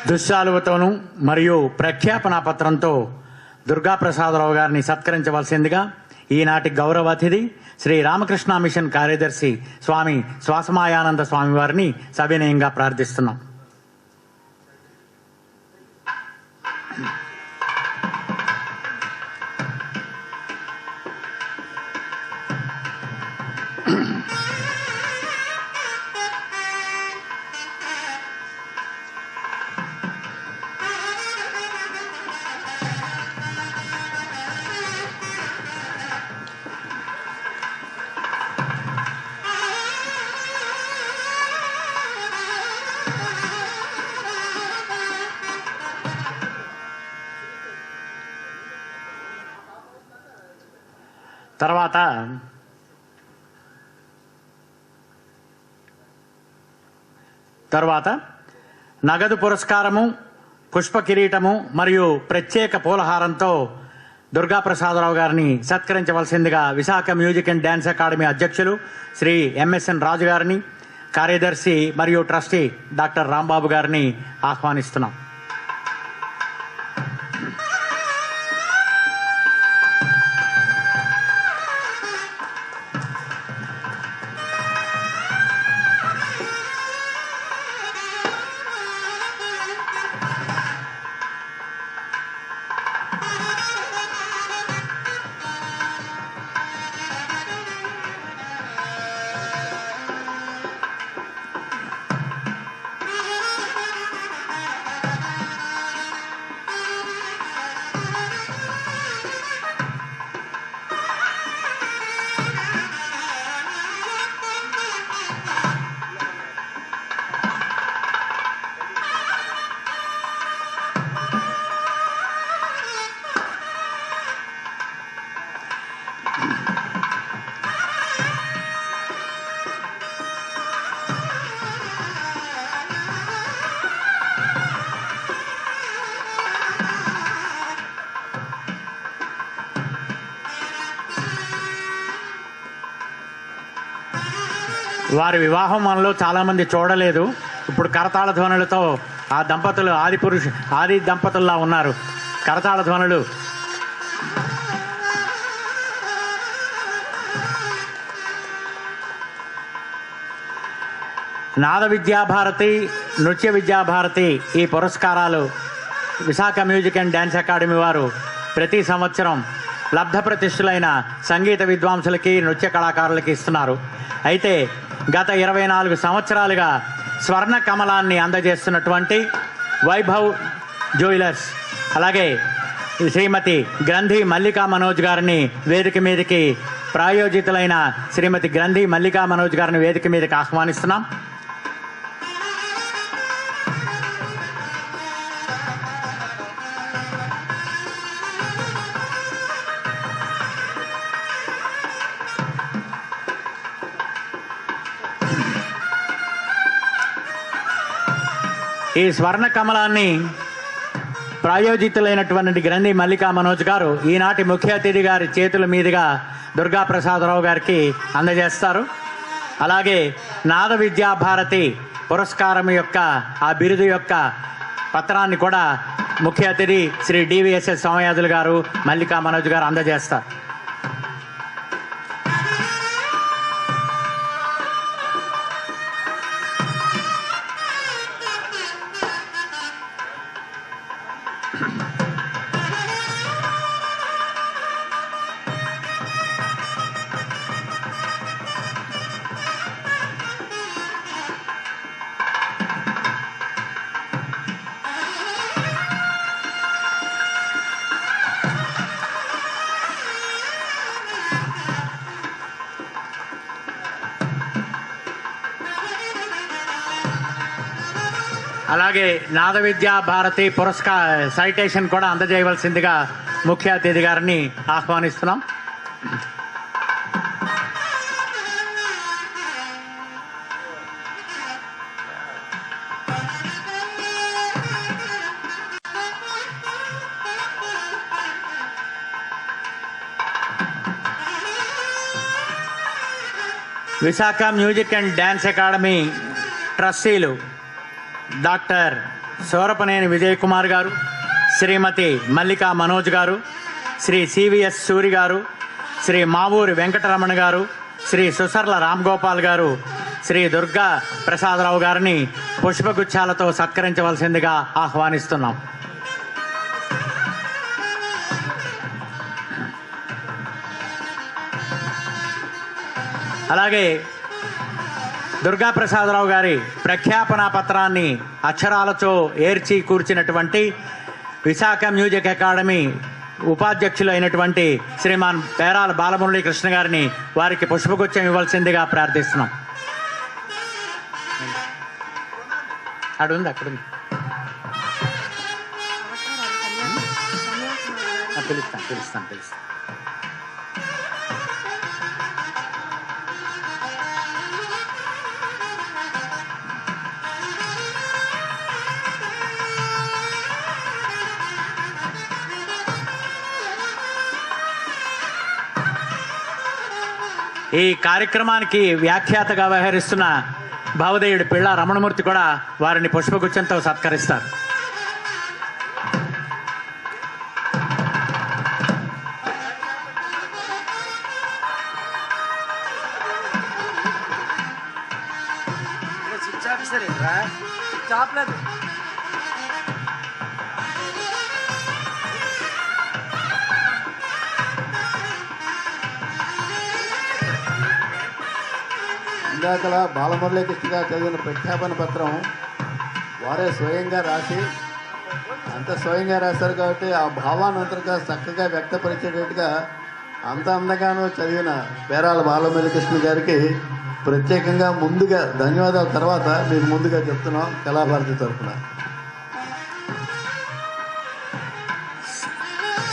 దుశ్శాలువతోనూ మరియు ప్రఖ్యాపనా పత్రంతో దుర్గాప్రసాదరావు గారిని సత్కరించవలసిందిగా ఈనాటి గౌరవ అతిథి శ్రీ రామకృష్ణ మిషన్ కార్యదర్శి స్వామి శ్వాసమాయానంద స్వామి వారిని సవినయంగా ప్రార్థిస్తున్నాం. తర్వాత నగదు పురస్కారము, పుష్ప కిరీటము మరియు ప్రత్యేక పూలహారంతో దుర్గాప్రసాదరావు గారిని సత్కరించవలసిందిగా Visakha music and dance academy అధ్యక్షులు శ్రీ ఎంఎస్ఎన్ రాజు గారిని, కార్యదర్శి మరియు ట్రస్టీ డాక్టర్ రాంబాబు గారిని ఆహ్వానిస్తున్నాం. వారి వివాహం మనలో చాలామంది చూడలేదు. ఇప్పుడు కరతాళ ధ్వనులతో ఆ దంపతులు ఆది దంపతుల్లా ఉన్నారు. కరతాళ ధ్వనులు. నాద విద్యాభారతి, నృత్య విద్యాభారతి ఈ పురస్కారాలు Visakha music and dance academy వారు ప్రతి సంవత్సరం లబ్ధ ప్రతిష్ఠులైన సంగీత విద్వాంసులకి, నృత్య కళాకారులకి ఇస్తున్నారు. అయితే గత 24 సంవత్సరాలుగా స్వర్ణ కమలాన్ని అందజేస్తున్నటువంటి వైభవ్ జ్యువెలర్స్, అలాగే శ్రీమతి గ్రంథి మల్లికా మనోజ్ గారిని వేదిక మీదకి, ప్రాయోజితులైన శ్రీమతి గ్రంథి మల్లికా మనోజ్ గారిని వేదిక మీదకి ఆహ్వానిస్తున్నాం. ఈ స్వర్ణ కమలాన్ని ప్రాయోజితులైనటువంటి గ్రంథి మల్లికా మనోజ్ గారు ఈనాటి ముఖ్య అతిథి గారి చేతుల మీదుగా దుర్గా ప్రసాదరావు గారికి అందజేస్తారు. అలాగే నాద విద్యాభారతి పురస్కారం యొక్క ఆ బిరుదు యొక్క పత్రాన్ని కూడా ముఖ్య అతిథి శ్రీ డివిఎస్ఎస్ సోమయాజులు గారు మల్లికా మనోజ్ గారు అందజేస్తారు. అలాగే నాద విద్యా భారతి సైటేషన్ కూడా అందజేయవలసిందిగా ముఖ్య అతిథి గారిని ఆహ్వానిస్తున్నాం. Visakha music and dance academy ట్రస్టీలు డాక్టర్ సోరపనేని విజయ్ కుమార్ గారు, శ్రీమతి మల్లికా మనోజ్ గారు, శ్రీ సివిఎస్ సూరి గారు, శ్రీ మావూరి వెంకటరమణ గారు, శ్రీ సుసర్ల రామ్గోపాల్ గారు శ్రీ దుర్గా ప్రసాదరావు గారిని పుష్పగుచ్చాలతో సత్కరించవలసిందిగా ఆహ్వానిస్తున్నాం. అలాగే దుర్గా ప్రసాదరావు గారి ప్రఖ్యాపన పత్రాన్ని అక్షరాలతో ఏర్చి కూర్చినటువంటి విశాఖ మ్యూజిక్ అకాడమీ ఉపాధ్యక్షులు అయినటువంటి శ్రీమాన్ పేరాల బాలమురళీ కృష్ణ గారిని వారికి పుష్పగుచ్చం ఇవ్వాల్సిందిగా ప్రార్థిస్తున్నాం. అక్కడుంది పిలుస్తాను. ఈ కార్యక్రమానికి వ్యాఖ్యాతగా వ్యవహరిస్తున్న భావదేయుడు పిళ్ళ రమణమూర్తి కూడా వారిని పుష్పగుచ్చంతో సత్కరిస్తారు. ఇందాకలా బాలమురళీ కృష్ణ గారు చదివిన ప్రఖ్యాపన పత్రం వారే స్వయంగా రాసి అంత స్వయంగా రాశారు కాబట్టి ఆ భావానంతరంగా చక్కగా వ్యక్తపరిచేటట్టుగా అంత అందంగానూ చదివిన పేరాల బాలమురళీ కృష్ణ గారికి ప్రత్యేకంగా ముందుగా ధన్యవాదాల తర్వాత మీకు ముందుగా చెప్తున్నాం కళాభారతి తరఫున.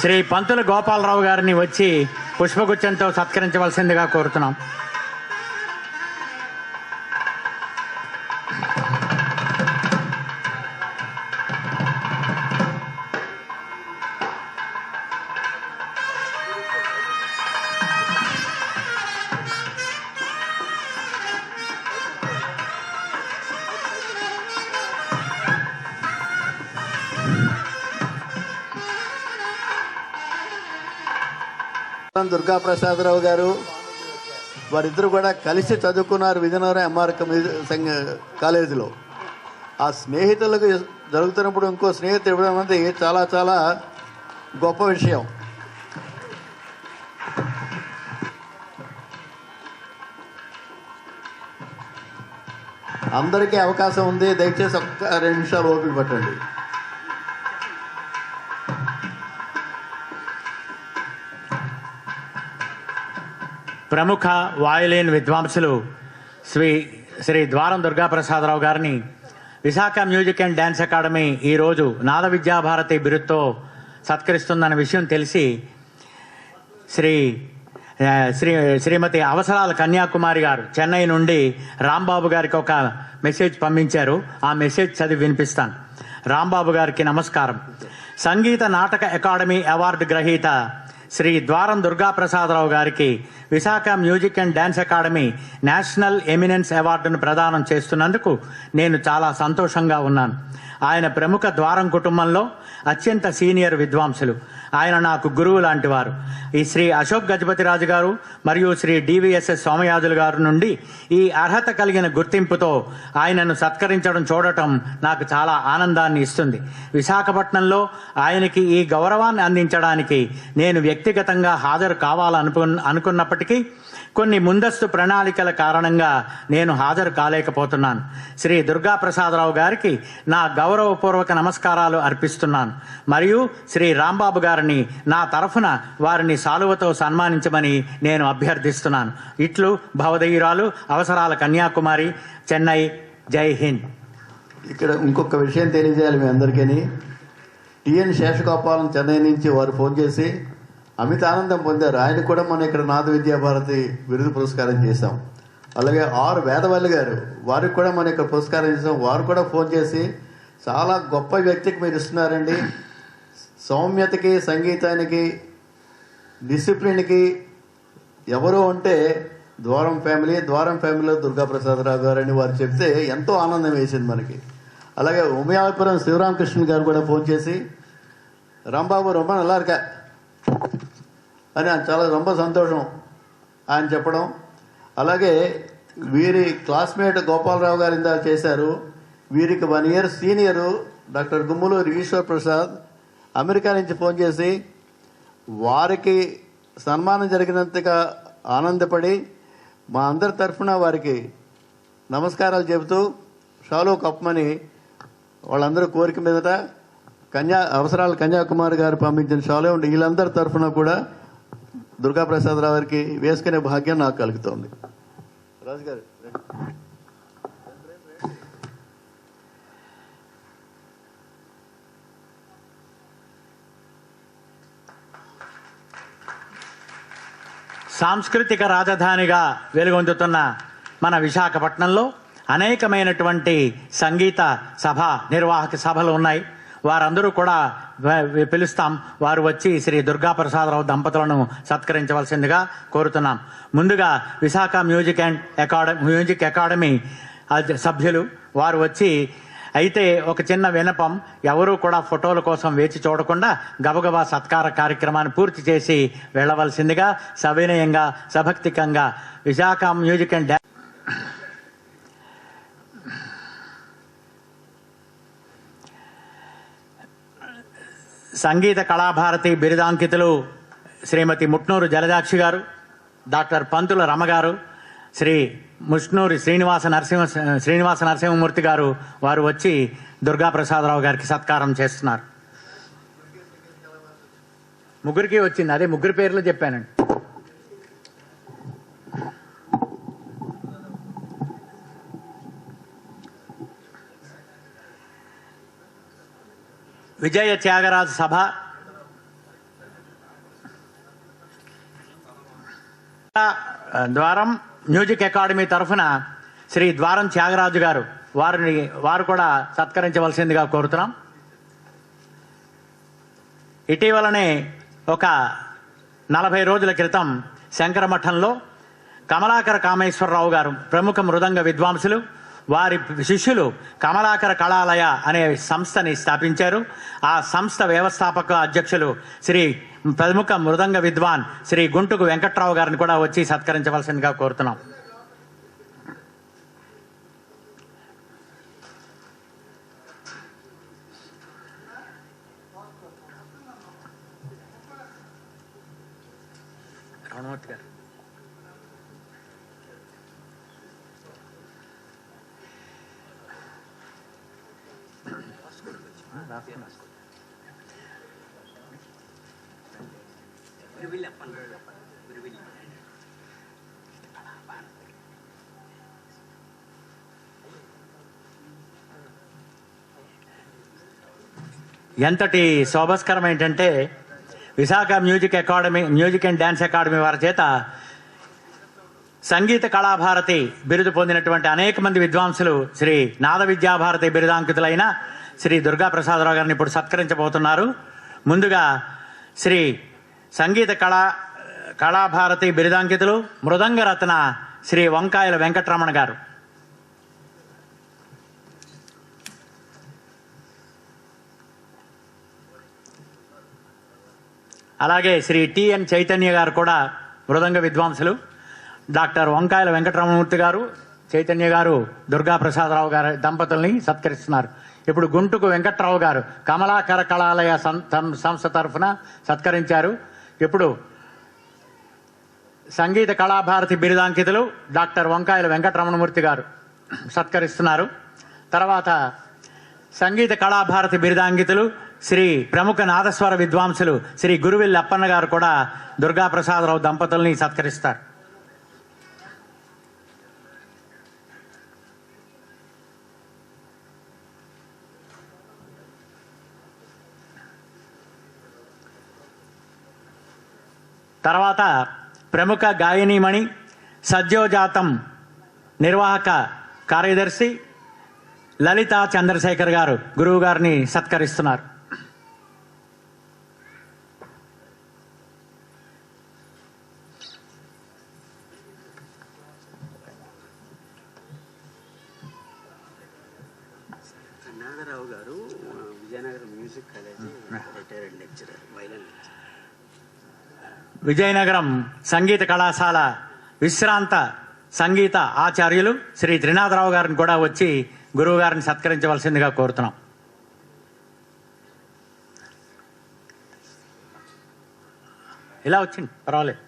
శ్రీ పంతుల గోపాలరావు గారిని వచ్చి పుష్పగుచ్చంతో సత్కరించవలసిందిగా కోరుతున్నాం. దుర్గా ప్రసాదరావు గారు వారిద్దరు కూడా కలిసి చదువుకున్నారు విజయనగరం ఎంఆర్ కాలేజీలో. ఆ స్నేహితులకు జరుగుతున్నప్పుడు ఇంకో స్నేహితుడు ఇవ్వడం అనేది చాలా చాలా గొప్ప విషయం. అందరికీ అవకాశం ఉంది, దయచేసి ఒక్క 2 నిమిషాలు ఓపిక పట్టండి. ప్రముఖ వాయులిన్ విద్వాంసులు శ్రీ ద్వారం దుర్గా ప్రసాదరావు గారిని Visakha music and dance academy ఈరోజు నాద విద్యాభారతి బిరుదుతో సత్కరిస్తుందన్న విషయం తెలిసి శ్రీ శ్రీమతి అవసరాల కన్యాకుమారి గారు చెన్నై నుండి రాంబాబు గారికి ఒక మెసేజ్ పంపించారు. ఆ మెసేజ్ చదివి వినిపిస్తాను. రాంబాబు గారికి నమస్కారం. సంగీత నాటక అకాడమీ అవార్డు గ్రహీత శ్రీ ద్వారం దుర్గాప్రసాదరావు గారికి Visakha music and dance academy national eminence అవార్డును ప్రదానం చేస్తున్నందుకు నేను చాలా సంతోషంగా ఉన్నాను. ఆయన ప్రముఖ ద్వారం కుటుంబంలో అత్యంత సీనియర్ విద్వాంసులు. ఆయన నాకు గురువు లాంటి వారు. ఈ శ్రీ అశోక్ గజపతిరాజు గారు మరియు శ్రీ డివిఎస్ఎస్ సోమయాజులు గారు నుండి ఈ అర్హత కలిగిన గుర్తింపుతో ఆయనను సత్కరించడం చూడటం నాకు చాలా ఆనందాన్ని ఇస్తుంది. విశాఖపట్నంలో ఆయనకి ఈ గౌరవాన్ని అందించడానికి నేను వ్యక్తిగతంగా హాజరు అనుకున్నప్పటికీ కొన్ని ముందస్తు ప్రణాళికల కారణంగా నేను హాజరు కాలేకపోతున్నాను. శ్రీ దుర్గాప్రసాదరావు గారికి నా గౌరవపూర్వక నమస్కారాలు అర్పిస్తున్నాను మరియు శ్రీ రాంబాబు గారిని నా తరఫున వారిని సాలువతో సన్మానించమని నేను అభ్యర్థిస్తున్నాను. ఇట్లు భవదీయురాలు అవసరాల కన్యాకుమారి, చెన్నై. జై హింద్. ఇక్కడ ఇంకొక విషయం తెలియజేయాలి మీ అందరికీ. టిఎన్ శేషగోపాలం చెన్నై నుంచి వారు ఫోన్ చేసి అమిత ఆనందం పొందారు. ఆయన కూడా మనం ఇక్కడ నాద విద్యాభారతి బిరుదు పురస్కారం చేశాం. అలాగే ఆర్ వేదవల్లి గారు, వారికి కూడా మనం ఇక్కడ పురస్కారం చేసాం. వారు కూడా ఫోన్ చేసి చాలా గొప్ప వ్యక్తికి మీరు ఇస్తున్నారండి, సౌమ్యతకి, సంగీతానికి, డిసిప్లిన్కి ఎవరు అంటే ద్వారం ఫ్యామిలీలో దుర్గాప్రసాదరావు గారు అని వారు చెప్తే ఎంతో ఆనందం వేసింది మనకి. అలాగే ఉమయాపురం శివరామకృష్ణ గారు కూడా ఫోన్ చేసి రాంబాబు రొమ్మ నల్లా இருக்கா అని చాలా రొమ్మ సంతోషం ఆయన చెప్పడం. అలాగే వీరి క్లాస్మేట్ గోపాలరావు గారు ఇందాక చేశారు. వీరికి 1 year senior doctor Gummaluru Eshwar Prasad America నుంచి ఫోన్ చేసి వారికి సన్మానం జరిగినంతగా ఆనందపడి మా అందరి తరఫున వారికి నమస్కారాలు చెబుతూ షాలో కప్పమని వాళ్ళందరూ కోరిక మీదట అవసరాల కన్యాకుమారి గారు పంపించిన షాలో ఉండి వీళ్ళందరి తరఫున కూడా దుర్గాప్రసాదరావు గారికి వేసుకునే భాగ్యం నాకు కలుగుతోంది. రాజు గారు, సాంస్కృతిక రాజధానిగా వెలుగొందుతున్న మన విశాఖపట్నంలో అనేకమైనటువంటి సంగీత నిర్వాహక సభలు ఉన్నాయి. వారందరూ కూడా పిలుస్తాం. వారు వచ్చి శ్రీ దుర్గాప్రసాదరావు దంపతులను సత్కరించవలసిందిగా కోరుతున్నాం. ముందుగా విశాఖ మ్యూజిక్ అకాడమీ సభ్యులు వారు వచ్చి, అయితే ఒక చిన్న వినపం, ఎవరూ కూడా ఫోటోల కోసం వేచి చూడకుండా గబగబా సత్కార కార్యక్రమాన్ని పూర్తి చేసి వెళ్ళవలసిందిగా సవినయంగా సభక్తికంగా విశాఖ మ్యూజిక్ అండ్ సంగీత కళాభారతి బిరుదాంకితులు శ్రీమతి ముట్నూరు జలజాక్షి గారు, డాక్టర్ పంతుల రమ గారు, శ్రీ ముష్నూరి శ్రీనివాస నరసింహమూర్తి గారు వారు వచ్చి దుర్గాప్రసాదరావు గారికి సత్కారం చేస్తున్నారు. ముగ్గురికి వచ్చింది, అదే ముగ్గురు పేర్లు చెప్పానండి. విజయ త్యాగరాజ్ సభ ద్వారం మ్యూజిక్ అకాడమీ తరఫున శ్రీ ద్వారం త్యాగరాజు గారు వారు కూడా సత్కరించవలసిందిగా కోరుతున్నాం. ఇటీవలనే ఒక 40 రోజుల క్రితం శంకరమఠంలో కమలాకర కామేశ్వరరావు గారు ప్రముఖ మృదంగ విద్వాంసులు, వారి శిష్యులు కమలాకర కళాలయ అనే సంస్థని స్థాపించారు. ఆ సంస్థ వ్యవస్థాపక అధ్యక్షులు శ్రీ ప్రముఖ మృదంగ విద్వాన్ శ్రీ గుంటుకు వెంకట్రావు గారిని కూడా వచ్చి సత్కరించవలసిందిగా కోరుతున్నాం. రమణమూర్తి గారు, ఎంతటి శోభస్కరం ఏంటంటే Visakha music and dance academy వారి చేత సంగీత కళాభారతి బిరుదు పొందినటువంటి అనేక మంది విద్వాంసులు శ్రీ నాద విద్యాభారతి బిరుదాంకితులైన శ్రీ దుర్గా ప్రసాదరావు గారిని ఇప్పుడు సత్కరించబోతున్నారు. ముందుగా శ్రీ సంగీత కళాభారతి బిరుదాంకితులు మృదంగరత్న శ్రీ వంకాయల వెంకటరమణ గారు. అలాగే శ్రీ టిఎన్ చైతన్య గారు కూడా మృదంగ విద్వాంసులు. డాక్టర్ వంకాయల వెంకటరమణమూర్తి గారు, చైతన్య గారు దుర్గా ప్రసాదరావు గారి దంపతుల్ని సత్కరిస్తున్నారు. ఇప్పుడు గుంటుకు వెంకట్రావు గారు కమలాకర కళాలయ సంస్థ తరఫున సత్కరించారు. ఇప్పుడు సంగీత కళాభారతి బిరుదాంకితులు డాక్టర్ వంకాయల వెంకటరమణమూర్తి గారు సత్కరిస్తున్నారు. తర్వాత సంగీత కళాభారతి బిరుదాంకితులు శ్రీ ప్రముఖ నాదస్వర విద్వాంసులు శ్రీ గురువిల్లి అప్పన్న గారు కూడా దుర్గా ప్రసాదరావు దంపతుల్ని సత్కరిస్తారు. తర్వాత ప్రముఖ గాయనీమణి సద్యోజాతం నిర్వాహక కార్యదర్శి లలితా చంద్రశేఖర్ గారు గురువు గారిని సత్కరిస్తున్నారు. నాగరావు గారు Vizianagaram music college retired lecturer, violin lecturer. Vizianagaram సంగీత కళాశాల విశ్రాంత సంగీత ఆచార్యులు శ్రీ త్రినాథరావు గారిని కూడా వచ్చి గురువు గారిని సత్కరించవలసిందిగా కోరుతున్నాం. ఇలా వచ్చింది పర్వాలేదు.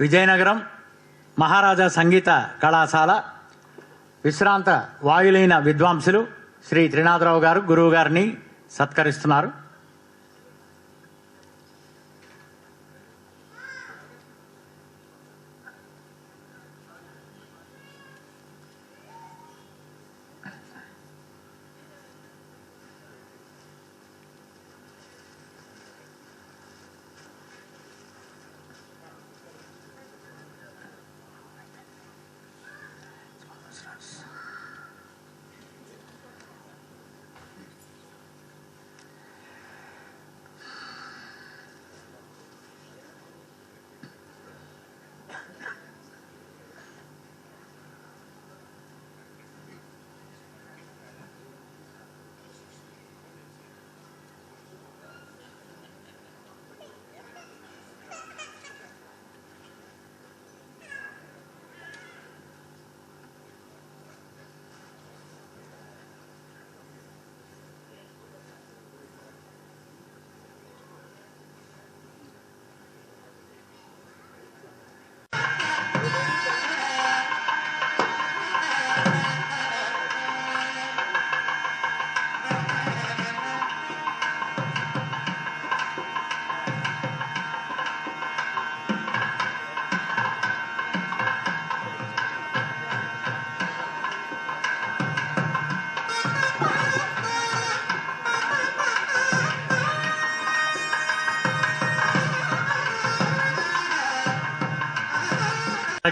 విజయనగరం మహారాజా సంగీత కళాశాల విశ్రాంత వాయులీన విద్వాంసులు శ్రీ త్రినాథరావు గారు గురువు గారిని సత్కరిస్తున్నారు.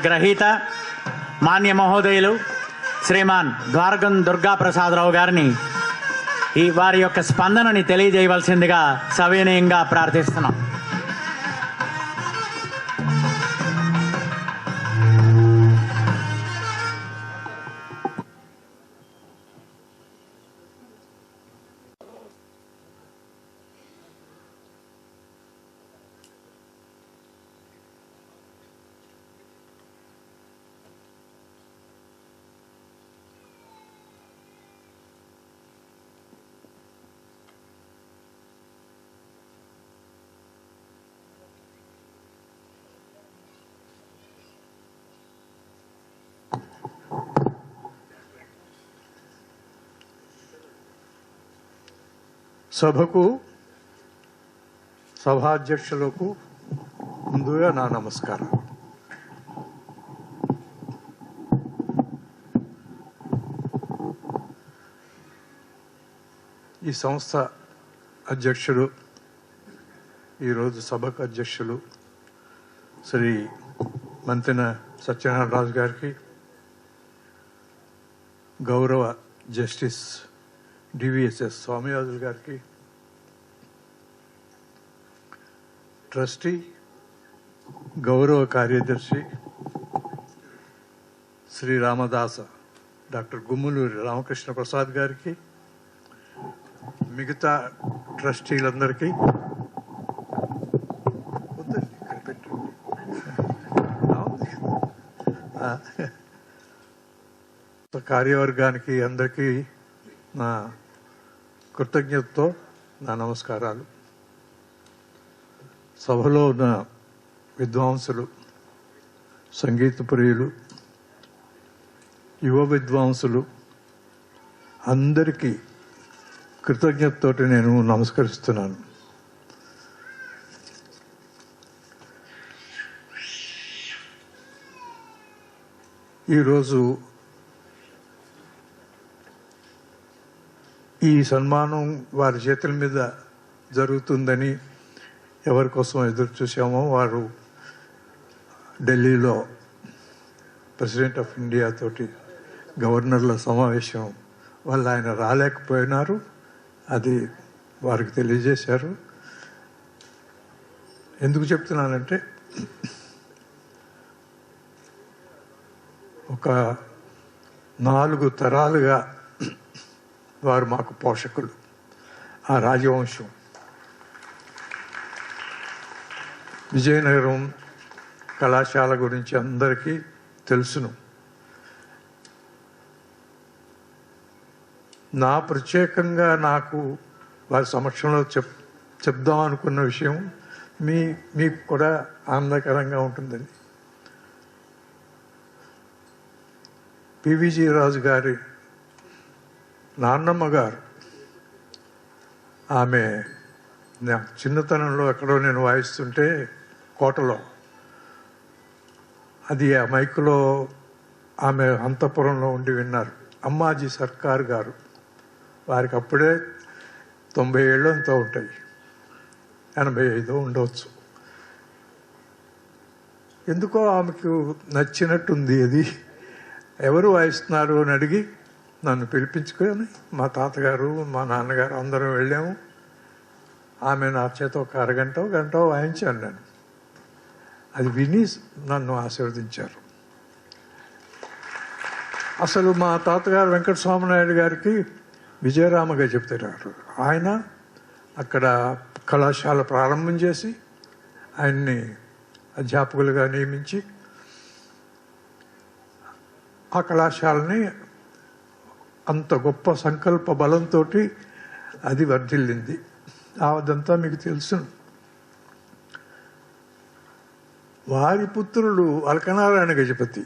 గ్రహీత మాన్య మహోదయులు శ్రీమాన్ ద్వారకం దుర్గా ప్రసాదరావు గారిని ఈ వారి యొక్క స్పందనని తెలియజేయవలసిందిగా సవినయంగా ప్రార్థిస్తున్నాం. సభకు సభాధ్యక్షులకు ముందుగా నా నమస్కారం. ఈ సంస్థ అధ్యక్షుడు, ఈరోజు సభకు అధ్యక్షులు శ్రీ మంతెన సత్యనారాయణ రాజు గారికి, గౌరవ జస్టిస్ డివిఎస్ఎస్ స్వామియాజులు గారికి, ట్రస్టీ గౌరవ కార్యదర్శి శ్రీ రామదాస డాక్టర్ గుమ్మలూరి రామకృష్ణ ప్రసాద్ గారికి, మిగతా ట్రస్టీలందరికీ, కార్యవర్గానికి అందరికీ నా కృతజ్ఞతతో నా నమస్కారాలు. సభలో ఉన్న విద్వాంసులు, సంగీత ప్రియులు, యువ విద్వాంసులు అందరికీ కృతజ్ఞతతోటి నేను నమస్కరిస్తున్నాను. ఈరోజు ఈ సన్మానం వారి చేతుల మీద జరుగుతుందని ఎవరి కోసం ఎదురు చూసామో వారు ఢిల్లీలో ప్రెసిడెంట్ ఆఫ్ ఇండియా తోటి గవర్నర్ల సమావేశం వల్ల ఆయన రాలేకపోయినారు. అది వారికి తెలియజేశారు. ఎందుకు చెప్తున్నానంటే, ఒక 4 తరాలుగా వారు మాకు పోషకులు. ఆ రాజవంశం విజయనగరం కళాశాల గురించి అందరికీ తెలుసును. నా ప్రత్యేకంగా నాకు వారి సమక్షంలో చెప్దాం అనుకున్న విషయం మీకు కూడా ఆనందకరంగా ఉంటుందని. పివిజి రాజు గారి నాన్నమ్మ గారు, ఆమె నాకు చిన్నతనంలో ఎక్కడో నేను వాయిస్తుంటే కోటలో, అది ఆ మైకులో ఆమె అంతఃపురంలో ఉండి విన్నారు. అమ్మాజీ సర్కార్ గారు, వారికి అప్పుడే 90 ఏళ్ళు ఎంతో ఉంటాయి, 85 ఉండవచ్చు. ఎందుకో ఆమెకు నచ్చినట్టుంది. అది ఎవరు వాయిస్తున్నారు అని అడిగి నన్ను పిలిపించుకొని మా తాతగారు మా నాన్నగారు అందరం వెళ్ళాము. ఆమె నా చేత ఒక గంట వాయించాను నేను. అది విని నన్ను ఆశీర్వదించారు. అసలు మా తాతగారు వెంకటస్వామి నాయుడు గారికి విజయరామగా చెప్తారు. ఆయన అక్కడ కళాశాల ప్రారంభం చేసి ఆయన్ని అధ్యాపకులుగా నియమించి ఆ కళాశాలని అంత గొప్ప సంకల్ప బలంతో అది వర్ధిల్లింది. అదంతా మీకు తెలుసు. వారి పుత్రులు అలకనారాయణ గజపతి,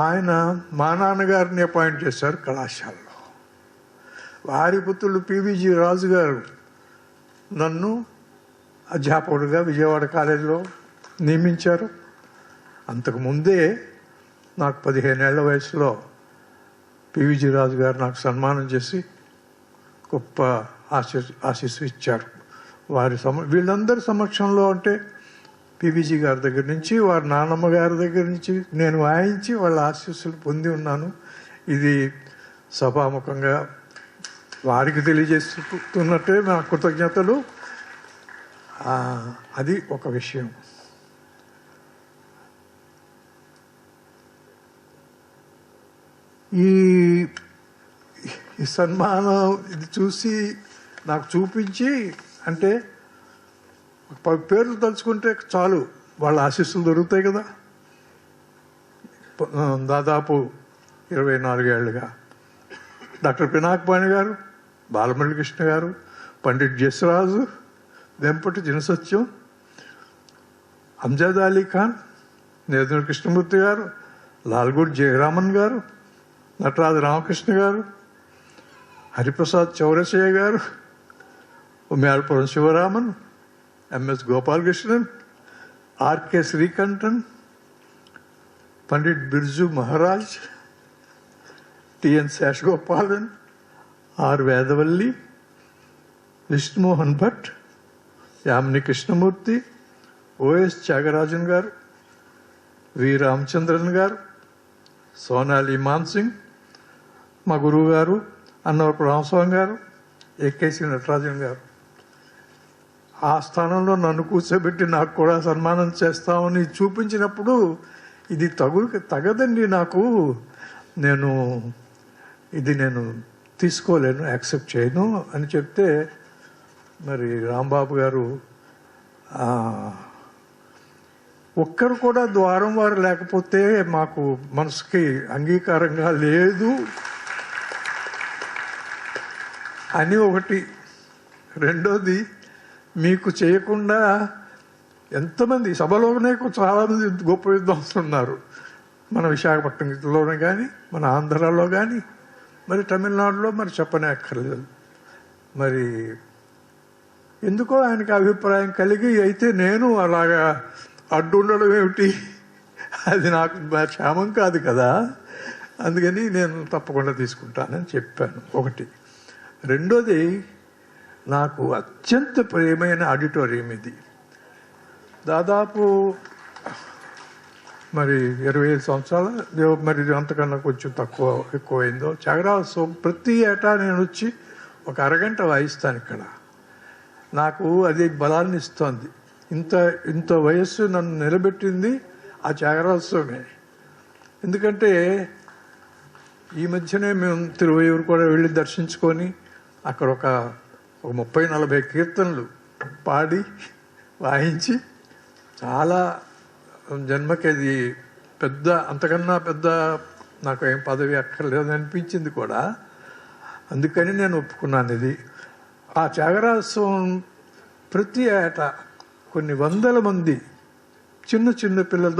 ఆయన మా నాన్నగారిని అపాయింట్ చేశారు కళాశాలలో. వారి పుత్రులు పివిజి రాజు గారు నన్ను అధ్యాపకుడిగా విజయవాడ కాలేజీలో నియమించారు. అంతకుముందే నాకు 15 ఏళ్ల వయసులో పివిజి రాజు గారు నాకు సన్మానం చేసి గొప్ప ఆశీస్సు ఇచ్చారు. వీళ్ళందరి సమక్షంలో అంటే పివిజి గారి దగ్గర నుంచి వారి నాన్నమ్మ గారి దగ్గర నుంచి నేను వాయించి వాళ్ళ ఆశీస్సులు పొంది ఉన్నాను. ఇది సభాముఖంగా వారికి తెలియజేస్తున్నట్టే నా కృతజ్ఞతలు. అది ఒక విషయం. ఈ సన్మానం ఇది చూసి నాకు చూపించి, అంటే పేర్లు తలుచుకుంటే చాలు వాళ్ళ ఆశీస్సులు దొరుకుతాయి కదా. దాదాపు 24 ఏళ్ళుగా డాక్టర్ పినాకపాణి గారు, బాలమురళీకృష్ణ గారు, పండిట్ జస్రాజు, వెంపటి జినసత్యం, అంజద్ అలీ ఖాన్, నేదునూరి కృష్ణమూర్తి గారు, లాల్గూడ్ జయరామన్ గారు, నటరాజు రామకృష్ణ గారు, హరిప్రసాద్ చౌరసయ్య గారు, Umayalpuram Sivaraman, M S Gopalakrishnan, R K Srikantan, Pandit Birju Maharaj, T N Seshagopalan, R Vedavalli, Vishnumohan Bhatt, Yamini Krishnamurthy, O S Thyagarajan గారు, వి రామచంద్రన్ గారు, సోనాలి మాన్సింగ్, మా గురువు గారు అన్నవరపు రామస్వామి గారు, ఏకేసి నటరాజన్ గారు. ఆ స్థానంలో నన్ను కూర్చోబెట్టి నాకు కూడా సన్మానం చేస్తామని చూపించినప్పుడు ఇది తగదండి నాకు, నేను తీసుకోలేను, యాక్సెప్ట్ చేయను అని చెప్తే మరి రాంబాబు గారు ఒక్కరు కూడా ద్వారం వారు లేకపోతే మాకు మనసుకి అంగీకారంగా లేదు అని ఒకటి. రెండోది, మీకు చేయకుండా ఎంతమంది సభలోనే చాలామంది గొప్ప విద్వాంసులు ఉన్నారు, మన విశాఖపట్నంలోనే కానీ, మన ఆంధ్రాలో కానీ, మరి తమిళనాడులో మరి చెప్పనే అక్కర్లేదు. మరి ఎందుకో ఆయనకి అభిప్రాయం కలిగి అయితే నేను అలాగా అడ్డుండడం ఏమిటి, అది నాకు క్షేమం కాదు కదా, అందుకని నేను తప్పకుండా తీసుకుంటానని చెప్పాను. ఒకటి. రెండోది, నాకు అత్యంత ప్రియమైన ఆడిటోరియం ఇది. దాదాపు మరి 25 సంవత్సరాలు, మరి అంతకన్నా కొంచెం ఎక్కువైందో. త్యాగరాజోత్సవం ప్రతి ఏటా నేను వచ్చి ఒక అరగంట వాయిస్తాను ఇక్కడ. నాకు అది బలాన్ని ఇస్తోంది. ఇంత వయస్సు నన్ను నిలబెట్టింది ఆ త్యాగరాజోత్సవమే. ఎందుకంటే ఈ మధ్యనే మేము తిరువయ్యూరు కూడా వెళ్ళి దర్శించుకొని అక్కడ ఒక 30-40 కీర్తనలు పాడి వాయించి చాలా జన్మకి అది పెద్ద, అంతకన్నా పెద్ద నాకు ఏం పదవి అక్కర్లేదు అనిపించింది కూడా. అందుకని నేను ఒప్పుకున్నాను ఇది. ఆ త్యాగరాజోత్సవం ప్రతి ఏటా కొన్ని వందల మంది చిన్న పిల్లల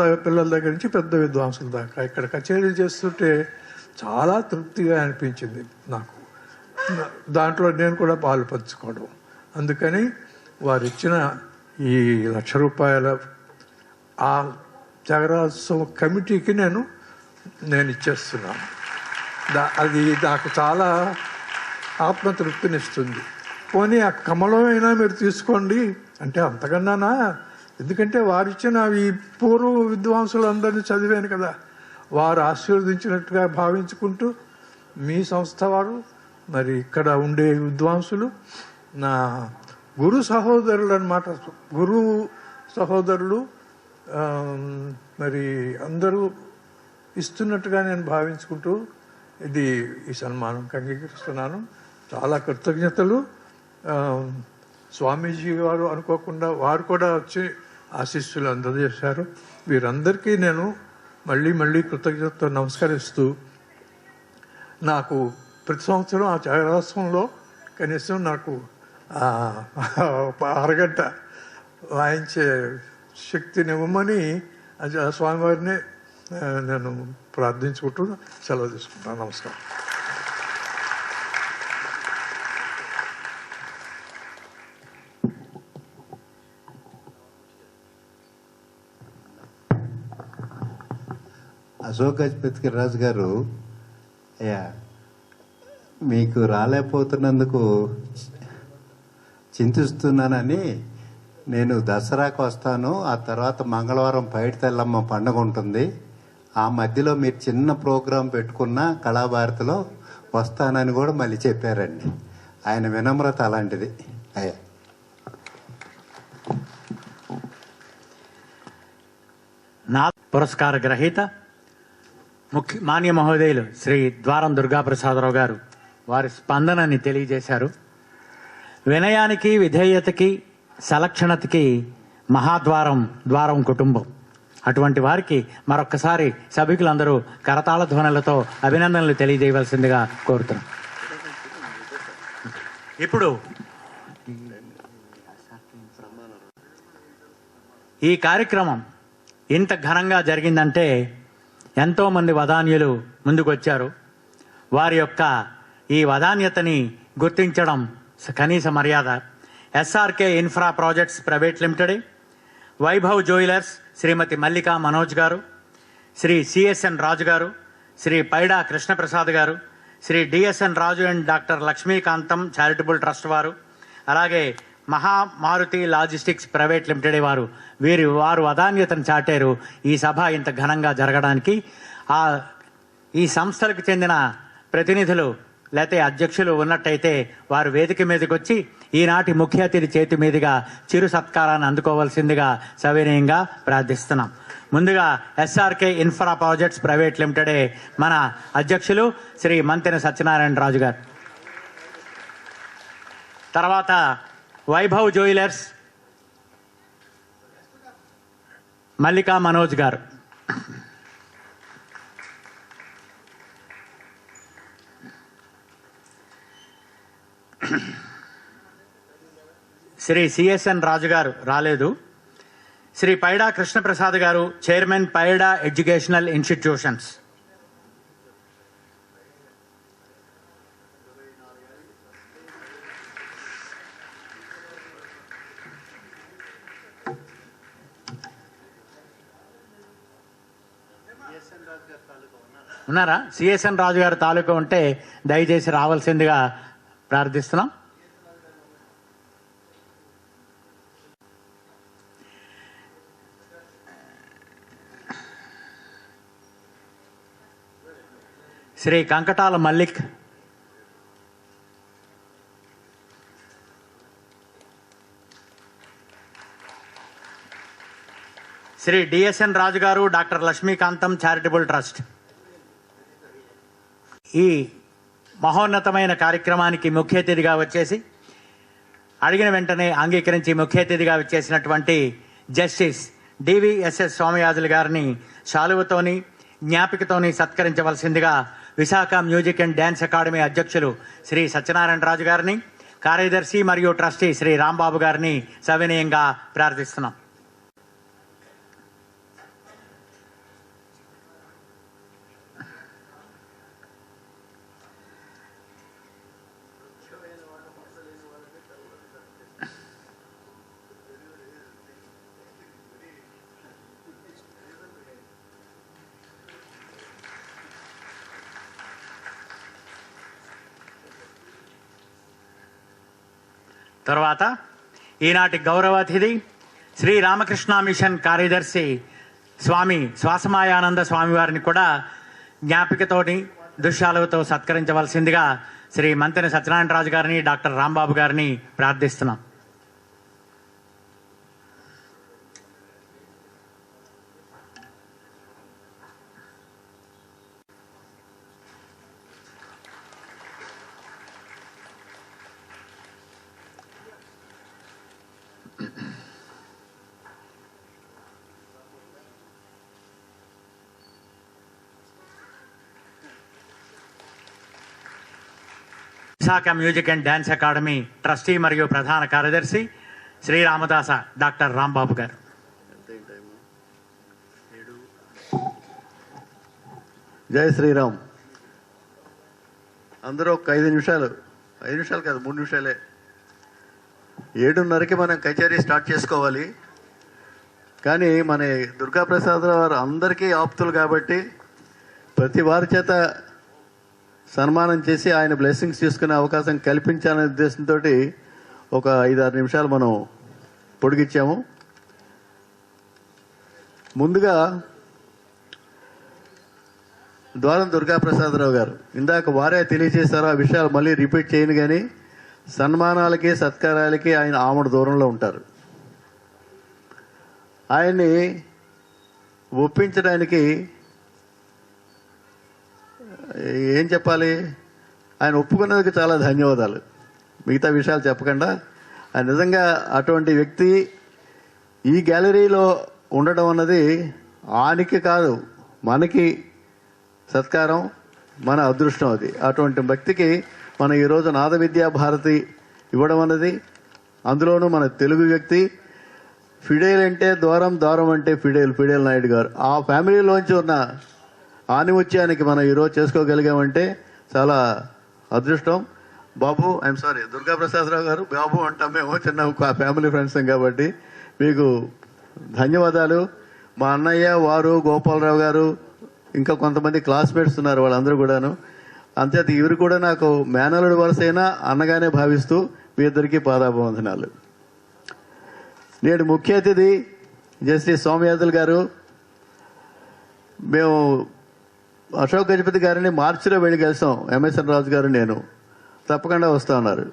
దగ్గర నుంచి పెద్ద విద్వాంసుల దాకా ఇక్కడ కచేరీలు చేస్తుంటే చాలా తృప్తిగా అనిపించింది నాకు. దాంట్లో నేను కూడా పాలు పంచుకోవడం. అందుకని వారు ఇచ్చిన ఈ ₹1,00,000 ఆ త్యాగరాజోత్సవం కమిటీకి నేను ఇచ్చేస్తున్నాను. అది నాకు చాలా ఆత్మతృప్తినిస్తుంది. పోనీ ఆ కమలమైనా మీరు తీసుకోండి అంటే అంతకన్నానా, ఎందుకంటే వారిచ్చిన ఈ పూర్వ విద్వాంసులందరినీ చదివాను కదా, వారు ఆశీర్వదించినట్టుగా భావించుకుంటూ మీ సంస్థ వారు, మరి ఇక్కడ ఉండే విద్వాంసులు నా గురు సహోదరులు అన్నమాట. గురు సహోదరులు మరి అందరూ ఇస్తున్నట్టుగా నేను భావించుకుంటూ ఈ సన్మానంకి అంగీకరిస్తున్నాను. చాలా కృతజ్ఞతలు. స్వామీజీ గారు అనుకోకుండా వారు కూడా వచ్చి ఆశీస్సులు అందజేశారు. వీరందరికీ నేను మళ్ళీ కృతజ్ఞతతో నమస్కరిస్తూ, నాకు ప్రతి సంవత్సరం ఆ త్యాగరాజోత్సవంలో కనీసం నాకు అరగంట వాయించే శక్తినివ్వమని స్వామివారిని నేను ప్రార్థించుకుంటూ సెలవు తీసుకుంటాను. నమస్కారం. అశోక్ గజపతి రాజు గారు, అయ్యా మీకు రాలేకపోతున్నందుకు చింతిస్తున్నానని, నేను దసరాకు వస్తాను, ఆ తర్వాత మంగళవారం పైడి తెల్లమ్మ పండుగ ఉంటుంది, ఆ మధ్యలో మీరు చిన్న ప్రోగ్రాం పెట్టుకున్న కళాభారతిలో వస్తానని కూడా మళ్ళీ చెప్పారండి. ఆయన వినమ్రత అలాంటిది. అయ్యా నా పురస్కార గ్రహీత మాన్య మహోదయులు శ్రీ ద్వారం దుర్గాప్రసాదరావు గారు వారి స్పందనని తెలియజేశారు. వినయానికి, విధేయతకి, సలక్షణతకి ద్వారం కుటుంబం. అటువంటి వారికి మరొక్కసారి సభికులందరూ కరతాళ ధ్వనులతో అభినందనలు తెలియజేయవలసిందిగా కోరుతున్నాం. ఇప్పుడు ఈ కార్యక్రమం ఇంత ఘనంగా జరిగిందంటే ఎంతోమంది వదాన్యులు ముందుకొచ్చారు. వారి యొక్క ఈ వదాన్యతని గుర్తించడం కనీస మర్యాద. S R K infra projects private limited, Vaibhav jewellers Shrimati Mallika Manoj గారు, శ్రీ సిఎస్ఎన్ రాజు గారు, శ్రీ పైడా కృష్ణప్రసాద్ గారు, Shri D S N Raju and doctor Lakshmikantham charitable trust వారు, అలాగే మహామారుతి లాజిస్టిక్స్ ప్రైవేట్ లిమిటెడ్ వారు వదాన్యతను చాటారు ఈ సభ ఇంత ఘనంగా జరగడానికి. ఈ సంస్థలకు చెందిన ప్రతినిధులు లేకపోతే అధ్యక్షులు ఉన్నట్టయితే వారు వేదిక మీదకి వచ్చి ఈనాటి ముఖ్య అతిథి చేతి మీదుగా చిరు సత్కారాన్ని అందుకోవాల్సిందిగా సవినయంగా ప్రార్థిస్తున్నాం. ముందుగా SRK infra projects private limited మన అధ్యక్షులు శ్రీ మంతెన సత్యనారాయణ రాజు గారు, తర్వాత వైభవ్ జ్యువెలర్స్ మల్లికా మనోజ్ గారు, శ్రీ సిఎస్ఎన్ రాజు గారు రాలేదు, శ్రీ పైడా కృష్ణప్రసాద్ గారు చైర్మన్ పైడా ఎడ్యుకేషనల్ ఇన్స్టిట్యూషన్స్, ఉన్నారా? సిఎస్ఎన్ రాజు గారి తాలూకా ఉంటే దయచేసి రావాల్సిందిగా ప్రార్థిస్తున్నాం. శ్రీ కంకటాల మల్లిక్, శ్రీ డిఎస్ఎన్ రాజు గారు డాక్టర్ లక్ష్మీకాంతం చారిటబుల్ ట్రస్ట్. ఈ మహోన్నతమైన కార్యక్రమానికి ముఖ్య అతిథిగా వచ్చేసి అడిగిన వెంటనే అంగీకరించి ముఖ్య అతిథిగా వచ్చేసినటువంటి జస్టిస్ డివిఎస్ఎస్ స్వామియాజులు గారిని శాలువతోని జ్ఞాపికతోని సత్కరించవలసిందిగా Visakha music and dance academy అధ్యక్షులు శ్రీ సత్యనారాయణ రాజు గారిని, కార్యదర్శి మరియు ట్రస్టీ శ్రీ రాంబాబు గారిని సవినయంగా ప్రార్థిస్తున్నాం. తర్వాత ఈనాటి గౌరవ అతిథి శ్రీ రామకృష్ణ మిషన్ కార్యదర్శి స్వామి శ్వాసమాయానంద స్వామి వారిని కూడా జ్ఞాపికతోని దృశ్యాలతో సత్కరించవలసిందిగా శ్రీ మంతెన సత్యనారాయణ రాజు గారిని, డాక్టర్ రాంబాబు గారిని ప్రార్థిస్తున్నాం. Visakha music and dance academy trustee మరియు ప్రధాన కార్యదర్శి శ్రీ రామదాస డాక్టర్ రాంబాబు గారు. జై శ్రీరామ్. అందరూ ఒక 5 నిమిషాలు కాదు 3 నిమిషాలే, 7:30కి మనం కచేరీ స్టార్ట్ చేసుకోవాలి. కానీ మన దుర్గాప్రసాద్ వారు అందరికీ ఆప్తులు కాబట్టి ప్రతి వారి చేత సన్మానం చేసి ఆయన బ్లెస్సింగ్స్ తీసుకునే అవకాశం కల్పించాలనే ఉద్దేశంతో ఒక 5-6 నిమిషాలు మనం పొడిగించాము. ముందుగా ద్వారం దుర్గాప్రసాదరావు గారు ఇందాక వారే తెలియజేశారు, ఆ విషయాలు మళ్ళీ రిపీట్ చేయను. కానీ సన్మానాలకి సత్కారాలకి ఆయన ఆమడ దూరంలో ఉంటారు. ఆయన్ని ఒప్పించడానికి ఏం చెప్పాలి, ఆయన ఒప్పుకున్నందుకు చాలా ధన్యవాదాలు. మిగతా విషయాలు చెప్పకుండా ఆయన నిజంగా అటువంటి వ్యక్తి ఈ గ్యాలరీలో ఉండడం అన్నది ఆయనకి కాదు మనకి సత్కారం, మన అదృష్టం. అది అటువంటి వ్యక్తికి మనం ఈరోజు నాద విద్యా భారతి ఇవ్వడం అన్నది, అందులోనూ మన తెలుగు వ్యక్తి. ఫిడేల్ అంటే ద్వారం అంటే ఫిడేల్ నాయుడు గారు, ఆ ఫ్యామిలీలోంచి ఉన్న ఆనిముత్యానికి మనం ఈరోజు చేసుకోగలిగామంటే చాలా అదృష్టం. బాబు, ఐఎమ్ సారీ, దుర్గాప్రసాదరావు గారు బాబు అంటాం మేము, చిన్న ఫ్యామిలీ ఫ్రెండ్స్ కాబట్టి మీకు ధన్యవాదాలు. మా అన్నయ్య వారు, గోపాలరావు గారు, ఇంకా కొంతమంది క్లాస్మేట్స్ ఉన్నారు, వాళ్ళందరూ కూడాను. అంతేత ఇವರು కూడా నాకు మేనలుడు వరుసైనా అన్నగానే భావిస్తూ మీ ఇద్దరికీ పాదాభివందనాలు. నేడు ముఖ్య అతిథి జస్టిస్ సోమయాజులు గారు. మేము అశోక్ గజపతి గారిని మార్చిలో వెళ్ళి కలిసాం, ఎంఎస్ఎన్ రాజు గారు నేను. తప్పకుండా వస్తా ఉన్నారు.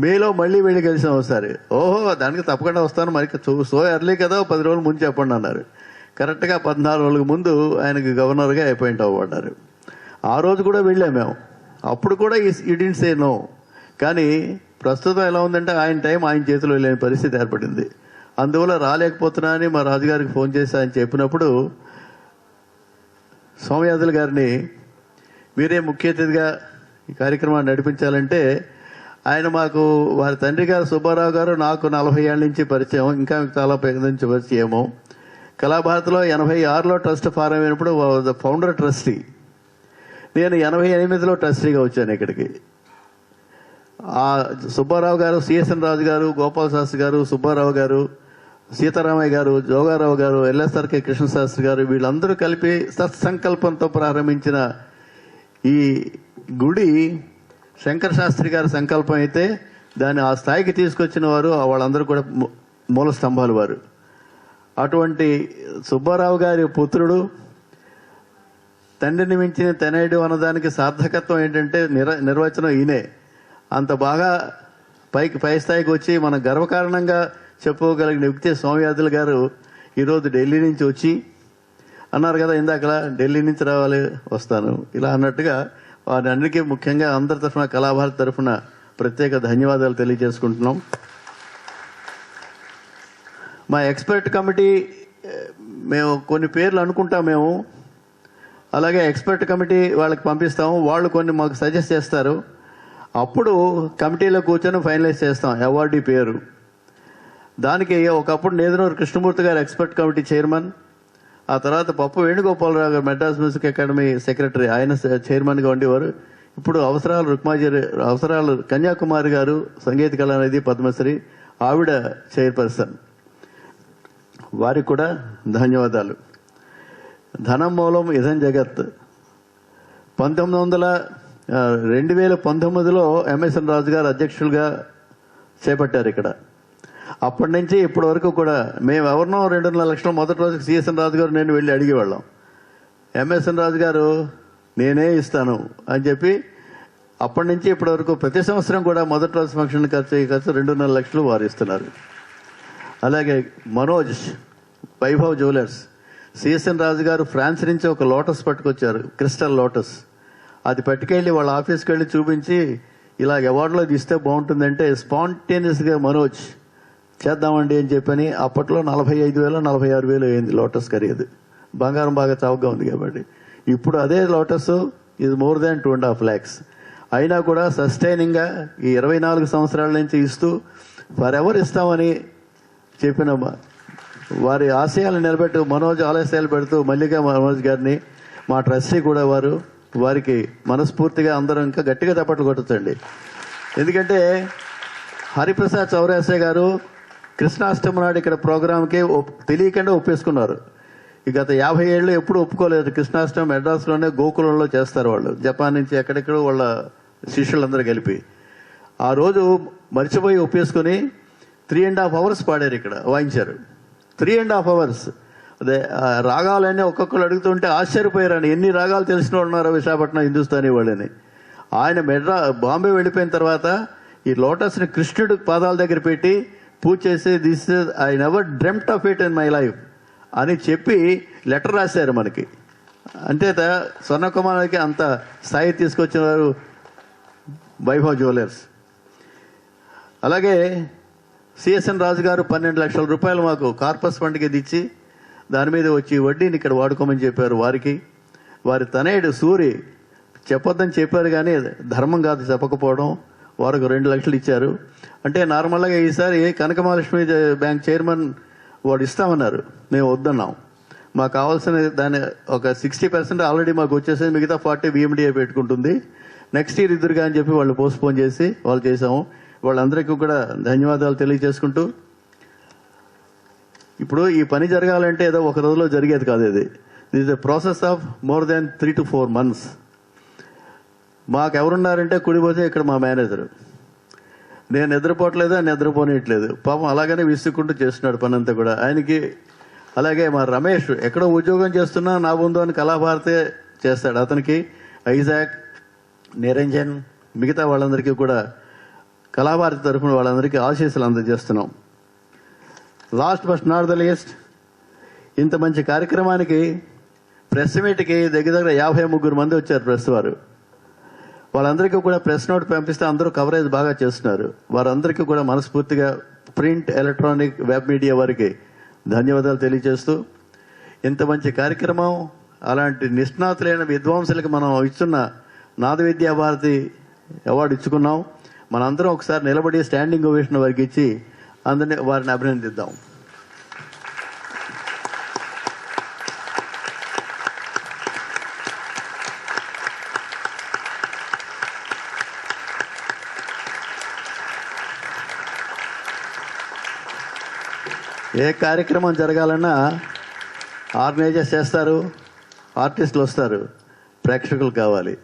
మేలో మళ్ళీ వెళ్ళి కలిసాం ఒకసారి. ఓహో, దానికి తప్పకుండా వస్తాను, మరి సో ఎర్లీ కదా, 10 రోజుల ముందు చెప్పండి అన్నారు. కరెక్ట్గా 14 రోజుల ముందు ఆయనకు గవర్నర్గా అపాయింట్ అవ్వబడ్డారు. ఆ రోజు కూడా వెళ్ళాం మేము. అప్పుడు కూడా ఈ డిడ్ంట్ సే నో. కానీ ప్రస్తుతం ఎలా ఉందంటే ఆయన టైం ఆయన చేతిలో లేని పరిస్థితి ఏర్పడింది. అందువల్ల రాలేకపోతున్నా అని మా రాజుగారికి ఫోన్ చేసి ఆయన చెప్పినప్పుడు సోమయాజులు గారిని మీరే ముఖ్య అతిథిగా ఈ కార్యక్రమాన్ని నడిపించాలంటే, ఆయన మాకు వారి తండ్రి గారు సుబ్బారావు గారు నాకు 40 ఏళ్ళ నుంచి పరిచయం, ఇంకా చాలా పేద నుంచి పరిచయము. కళాభారతిలో 86లో ట్రస్ట్ ఫారం అయినప్పుడు ఫౌండర్ ట్రస్టీ, నేను 88లో ట్రస్టీగా వచ్చాను ఇక్కడికి. ఆ సుబ్బారావు గారు, సిఎస్ఎన్ రాజు గారు, గోపాల శాస్త్రి గారు, సుబ్బారావు గారు, సీతారామయ్య గారు, జోగారావు గారు, ఎల్ఎస్ఆర్కే కృష్ణశాస్త్రి గారు, వీళ్ళందరూ కలిపి సత్సంకల్పంతో ప్రారంభించిన ఈ గుడి శంకర శాస్త్రి గారి సంకల్పం అయితే దాన్ని ఆ స్థాయికి తీసుకొచ్చిన వారు వాళ్ళందరూ కూడా మూల స్తంభాలు వారు. అటువంటి సుబ్బారావు గారి పుత్రుడు, తండ్రిని మించిన తనయుడు అన్నదానికి సార్థకత్వం ఏంటంటే నిర్వచనం ఈయనే. అంత బాగా పై స్థాయికి వచ్చి మన గర్వకారణంగా చెప్పుకోగలిగిన వ్యక్తి సోమయాజులు గారు. ఈరోజు ఢిల్లీ నుంచి వచ్చి అన్నారు కదా ఇందాక, ఢిల్లీ నుంచి రావాలి, వస్తాను ఇలా అన్నట్టుగా వారి అన్నిటికీ ముఖ్యంగా అందరి తరఫున, కళాభారతి తరఫున ప్రత్యేక ధన్యవాదాలు తెలియజేసుకుంటున్నాం. మా ఎక్స్పర్ట్ కమిటీ మేము కొన్ని పేర్లు అనుకుంటాం మేము, అలాగే ఎక్స్పర్ట్ కమిటీ వాళ్ళకి పంపిస్తాము, వాళ్ళు కొన్ని మాకు సజెస్ట్ చేస్తారు. అప్పుడు కమిటీలో కూర్చొని ఫైనలైజ్ చేస్తాం అవార్డీ పేరు. దానికి ఒకప్పుడు నేదునూరు కృష్ణమూర్తి గారు ఎక్స్పర్ట్ కమిటీ చైర్మన్, ఆ తర్వాత పప్పు వేణుగోపాలరావు గారు మెడ్రాస్ మ్యూజిక్ అకాడమీ సెక్రటరీ, ఆయన చైర్మన్గా ఉండేవారు. ఇప్పుడు అవసరాలు కన్యాకుమారి గారు సంగీత కళానిధి పద్మశ్రీ, ఆవిడ చైర్పర్సన్. వారికి కూడా ధన్యవాదాలు. ధనం మూలం ఇదం జగత్ 2019లో ఎంఎస్ఎన్ రాజు గారు అధ్యక్షులుగా చేపట్టారు ఇక్కడ. అప్పటి నుంచి ఇప్పటి వరకు కూడా మేము ఎవరినో 2.5 లక్షలు మొదటి రోజుకి సిఎస్ఎన్ రాజు గారు నేను వెళ్ళి అడిగేవాళ్ళం. ఎంఎస్ఎన్ రాజు గారు నేనే ఇస్తాను అని చెప్పి అప్పటి నుంచి ఇప్పటి వరకు ప్రతి సంవత్సరం కూడా మొదటి రోజు ఫంక్షన్ ఖర్చు 2.5 లక్షలు వారు ఇస్తున్నారు. అలాగే మనోజ్, వైభవ్ జ్యువెలర్స్, సిఎస్ఎన్ రాజు గారు ఫ్రాన్స్ నుంచి ఒక లోటస్ పట్టుకొచ్చారు, క్రిస్టల్ లోటస్. అది పట్టుకెళ్ళి వాళ్ళ ఆఫీస్కి వెళ్ళి చూపించి ఇలా అవార్డులో ఇస్తే బాగుంటుందంటే స్పాంటేనియస్గా మనోజ్ చేద్దామండి అని చెప్పని అప్పట్లో 45,000 46,000 అయింది లోటస్ ఖరీదు. బంగారం బాగా చౌకగా ఉంది కాబట్టి. ఇప్పుడు అదే లోటస్ ఇది మోర్ దాన్ 2.5 lakhs. అయినా కూడా సస్టైనింగ్గా ఈ 24 సంవత్సరాల నుంచి ఇస్తూ ఫర్ ఎవర్ ఇస్తామని చెప్పిన వారి ఆశయాలు నిలబెట్టు మనోజ్ ఆలస్యాలు పెడుతూ మల్లికా మనోజ్ గారిని, మా ట్రస్టీ కూడా వారికి మనస్ఫూర్తిగా అందరం ఇంకా గట్టిగా తప్పట్లు కొట్టచ్చండి. ఎందుకంటే హరిప్రసాద్ చౌరాసే గారు కృష్ణాష్టమి నాడు ఇక్కడ ప్రోగ్రాంకి తెలియకుండా ఒప్పేసుకున్నారు. గత 50 ఏళ్ళు ఎప్పుడు ఒప్పుకోలేదు. కృష్ణాష్టమి మెడ్రాస్లోనే గోకులంలో చేస్తారు వాళ్ళు, జపాన్ నుంచి ఎక్కడెక్కడో వాళ్ళ శిష్యులందరూ కలిపి. ఆ రోజు మర్చిపోయి ఒప్పేసుకుని 3.5 hours పాడారు, ఇక్కడ వాయించారు. 3.5 hours. అదే రాగాలన్నీ ఒక్కొక్కరు అడుగుతుంటే ఆశ్చర్యపోయారని, ఎన్ని రాగాలు తెలిసిన వాళ్ళు ఉన్నారో విశాఖపట్నం హిందుస్థానీ వాళ్ళని. ఆయన బాంబే వెళ్ళిపోయిన తర్వాత ఈ లోటస్ని కృష్ణుడు పాదాల దగ్గర పెట్టి పూజ చేసి this is I never dreamt of it in my life అని చెప్పి లెటర్ రాశారు మనకి. అంటే స్వర్ణకుమారికి అంత స్థాయి తీసుకొచ్చిన వారు వైభవ్ జ్యువెలర్స్. అలాగే సిఎస్ఎన్ రాజు గారు 12 లక్షల రూపాయలు మాకు కార్పస్ ఫండ్కి ఇచ్చి దాని మీద వచ్చి వడ్డీని ఇక్కడ వాడుకోమని చెప్పారు. వారికి వారి తనయుడు సూరి చెప్పొద్దని చెప్పారు కానీ ధర్మం కాదు చెప్పకపోవడం, వారికి 2 లక్షలు ఇచ్చారు. అంటే నార్మల్గా ఈసారి కనకమహాలక్ష్మి బ్యాంక్ చైర్మన్ వాడు ఇస్తామన్నారు, మేము వద్దన్నాం. మాకు కావాల్సిన దాని ఒక 60% ఆల్రెడీ మాకు వచ్చేసింది, మిగతా 40 VMDA పెట్టుకుంటుంది. నెక్స్ట్ ఇయర్ ఇద్దరుగా అని చెప్పి వాళ్ళు పోస్ట్పోన్ చేసి వాళ్ళు చేసాము. వాళ్ళందరికీ కూడా ధన్యవాదాలు తెలియజేసుకుంటూ, ఇప్పుడు ఈ పని జరగాలంటే ఏదో ఒక రోజులో జరిగేది కాదు. ఇది is the process of more than 3 to 4 months. మాకు ఎవరున్నారంటే కుడిపోతే ఇక్కడ మా మేనేజర్, నేను నిద్రపోవట్లేదు, ఆయన నిద్రపోనియట్లేదు పాపం, అలాగనే విసుక్కుంటూ చేస్తున్నాడు పని అంతా కూడా ఆయనకి. అలాగే మా రమేష్ ఎక్కడో ఉద్యోగం చేస్తున్నా నా ముందు అని కళాభారతే చేస్తాడు, అతనికి ఐజాక్, నిరంజన్, మిగతా వాళ్ళందరికీ కూడా కళాభారతి తరఫున వాళ్ళందరికీ ఆశీస్సులు అందజేస్తున్నాం. Last but not the least, ఇంత మంచి కార్యక్రమానికి ప్రెస్ మీట్కి దగ్గర 53 మంది వచ్చారు ప్రెస్ వారు. వాళ్ళందరికీ కూడా ప్రెస్ నోట్ పంపిస్తే అందరూ కవరేజ్ బాగా చేస్తున్నారు. వారందరికీ కూడా మనస్ఫూర్తిగా ప్రింట్, ఎలక్ట్రానిక్, వెబ్ మీడియా వారికి ధన్యవాదాలు తెలియజేస్తూ, ఇంత మంచి కార్యక్రమం అలాంటి నిష్ణాతులైన విద్వాంసులకు మనం ఇస్తున్న నాద విద్యాభారతి అవార్డు ఇచ్చుకున్నాం. మనందరం ఒకసారి నిలబడి స్టాండింగ్ ఓవేషన్ వారికి ఇచ్చి అందరినీ వారిని అభినందిద్దాం. ఏ కార్యక్రమం జరగాలన్నా ఆర్గనైజర్స్ చేస్తారు, ఆర్టిస్టులు వస్తారు, ప్రేక్షకులు కావాలి.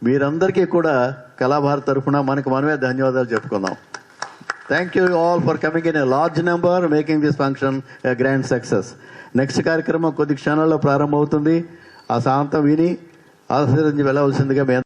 మీరందరికీ కూడా కళాభారతి తరఫున మనకు మనమే ధన్యవాదాలు చెప్పుకుందాం. Thank you all for coming in a large number, making this function a grand success. Next కార్యక్రమం కొద్ది క్షణాల్లో ప్రారంభమవుతుంది. ఆ సాంతం విని ఆశీర్వదించి వెళ్ళవలసిందిగా మేము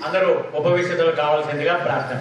అందరూ ఉపవిశతులు కావాల్సిందిగా ప్రార్థన.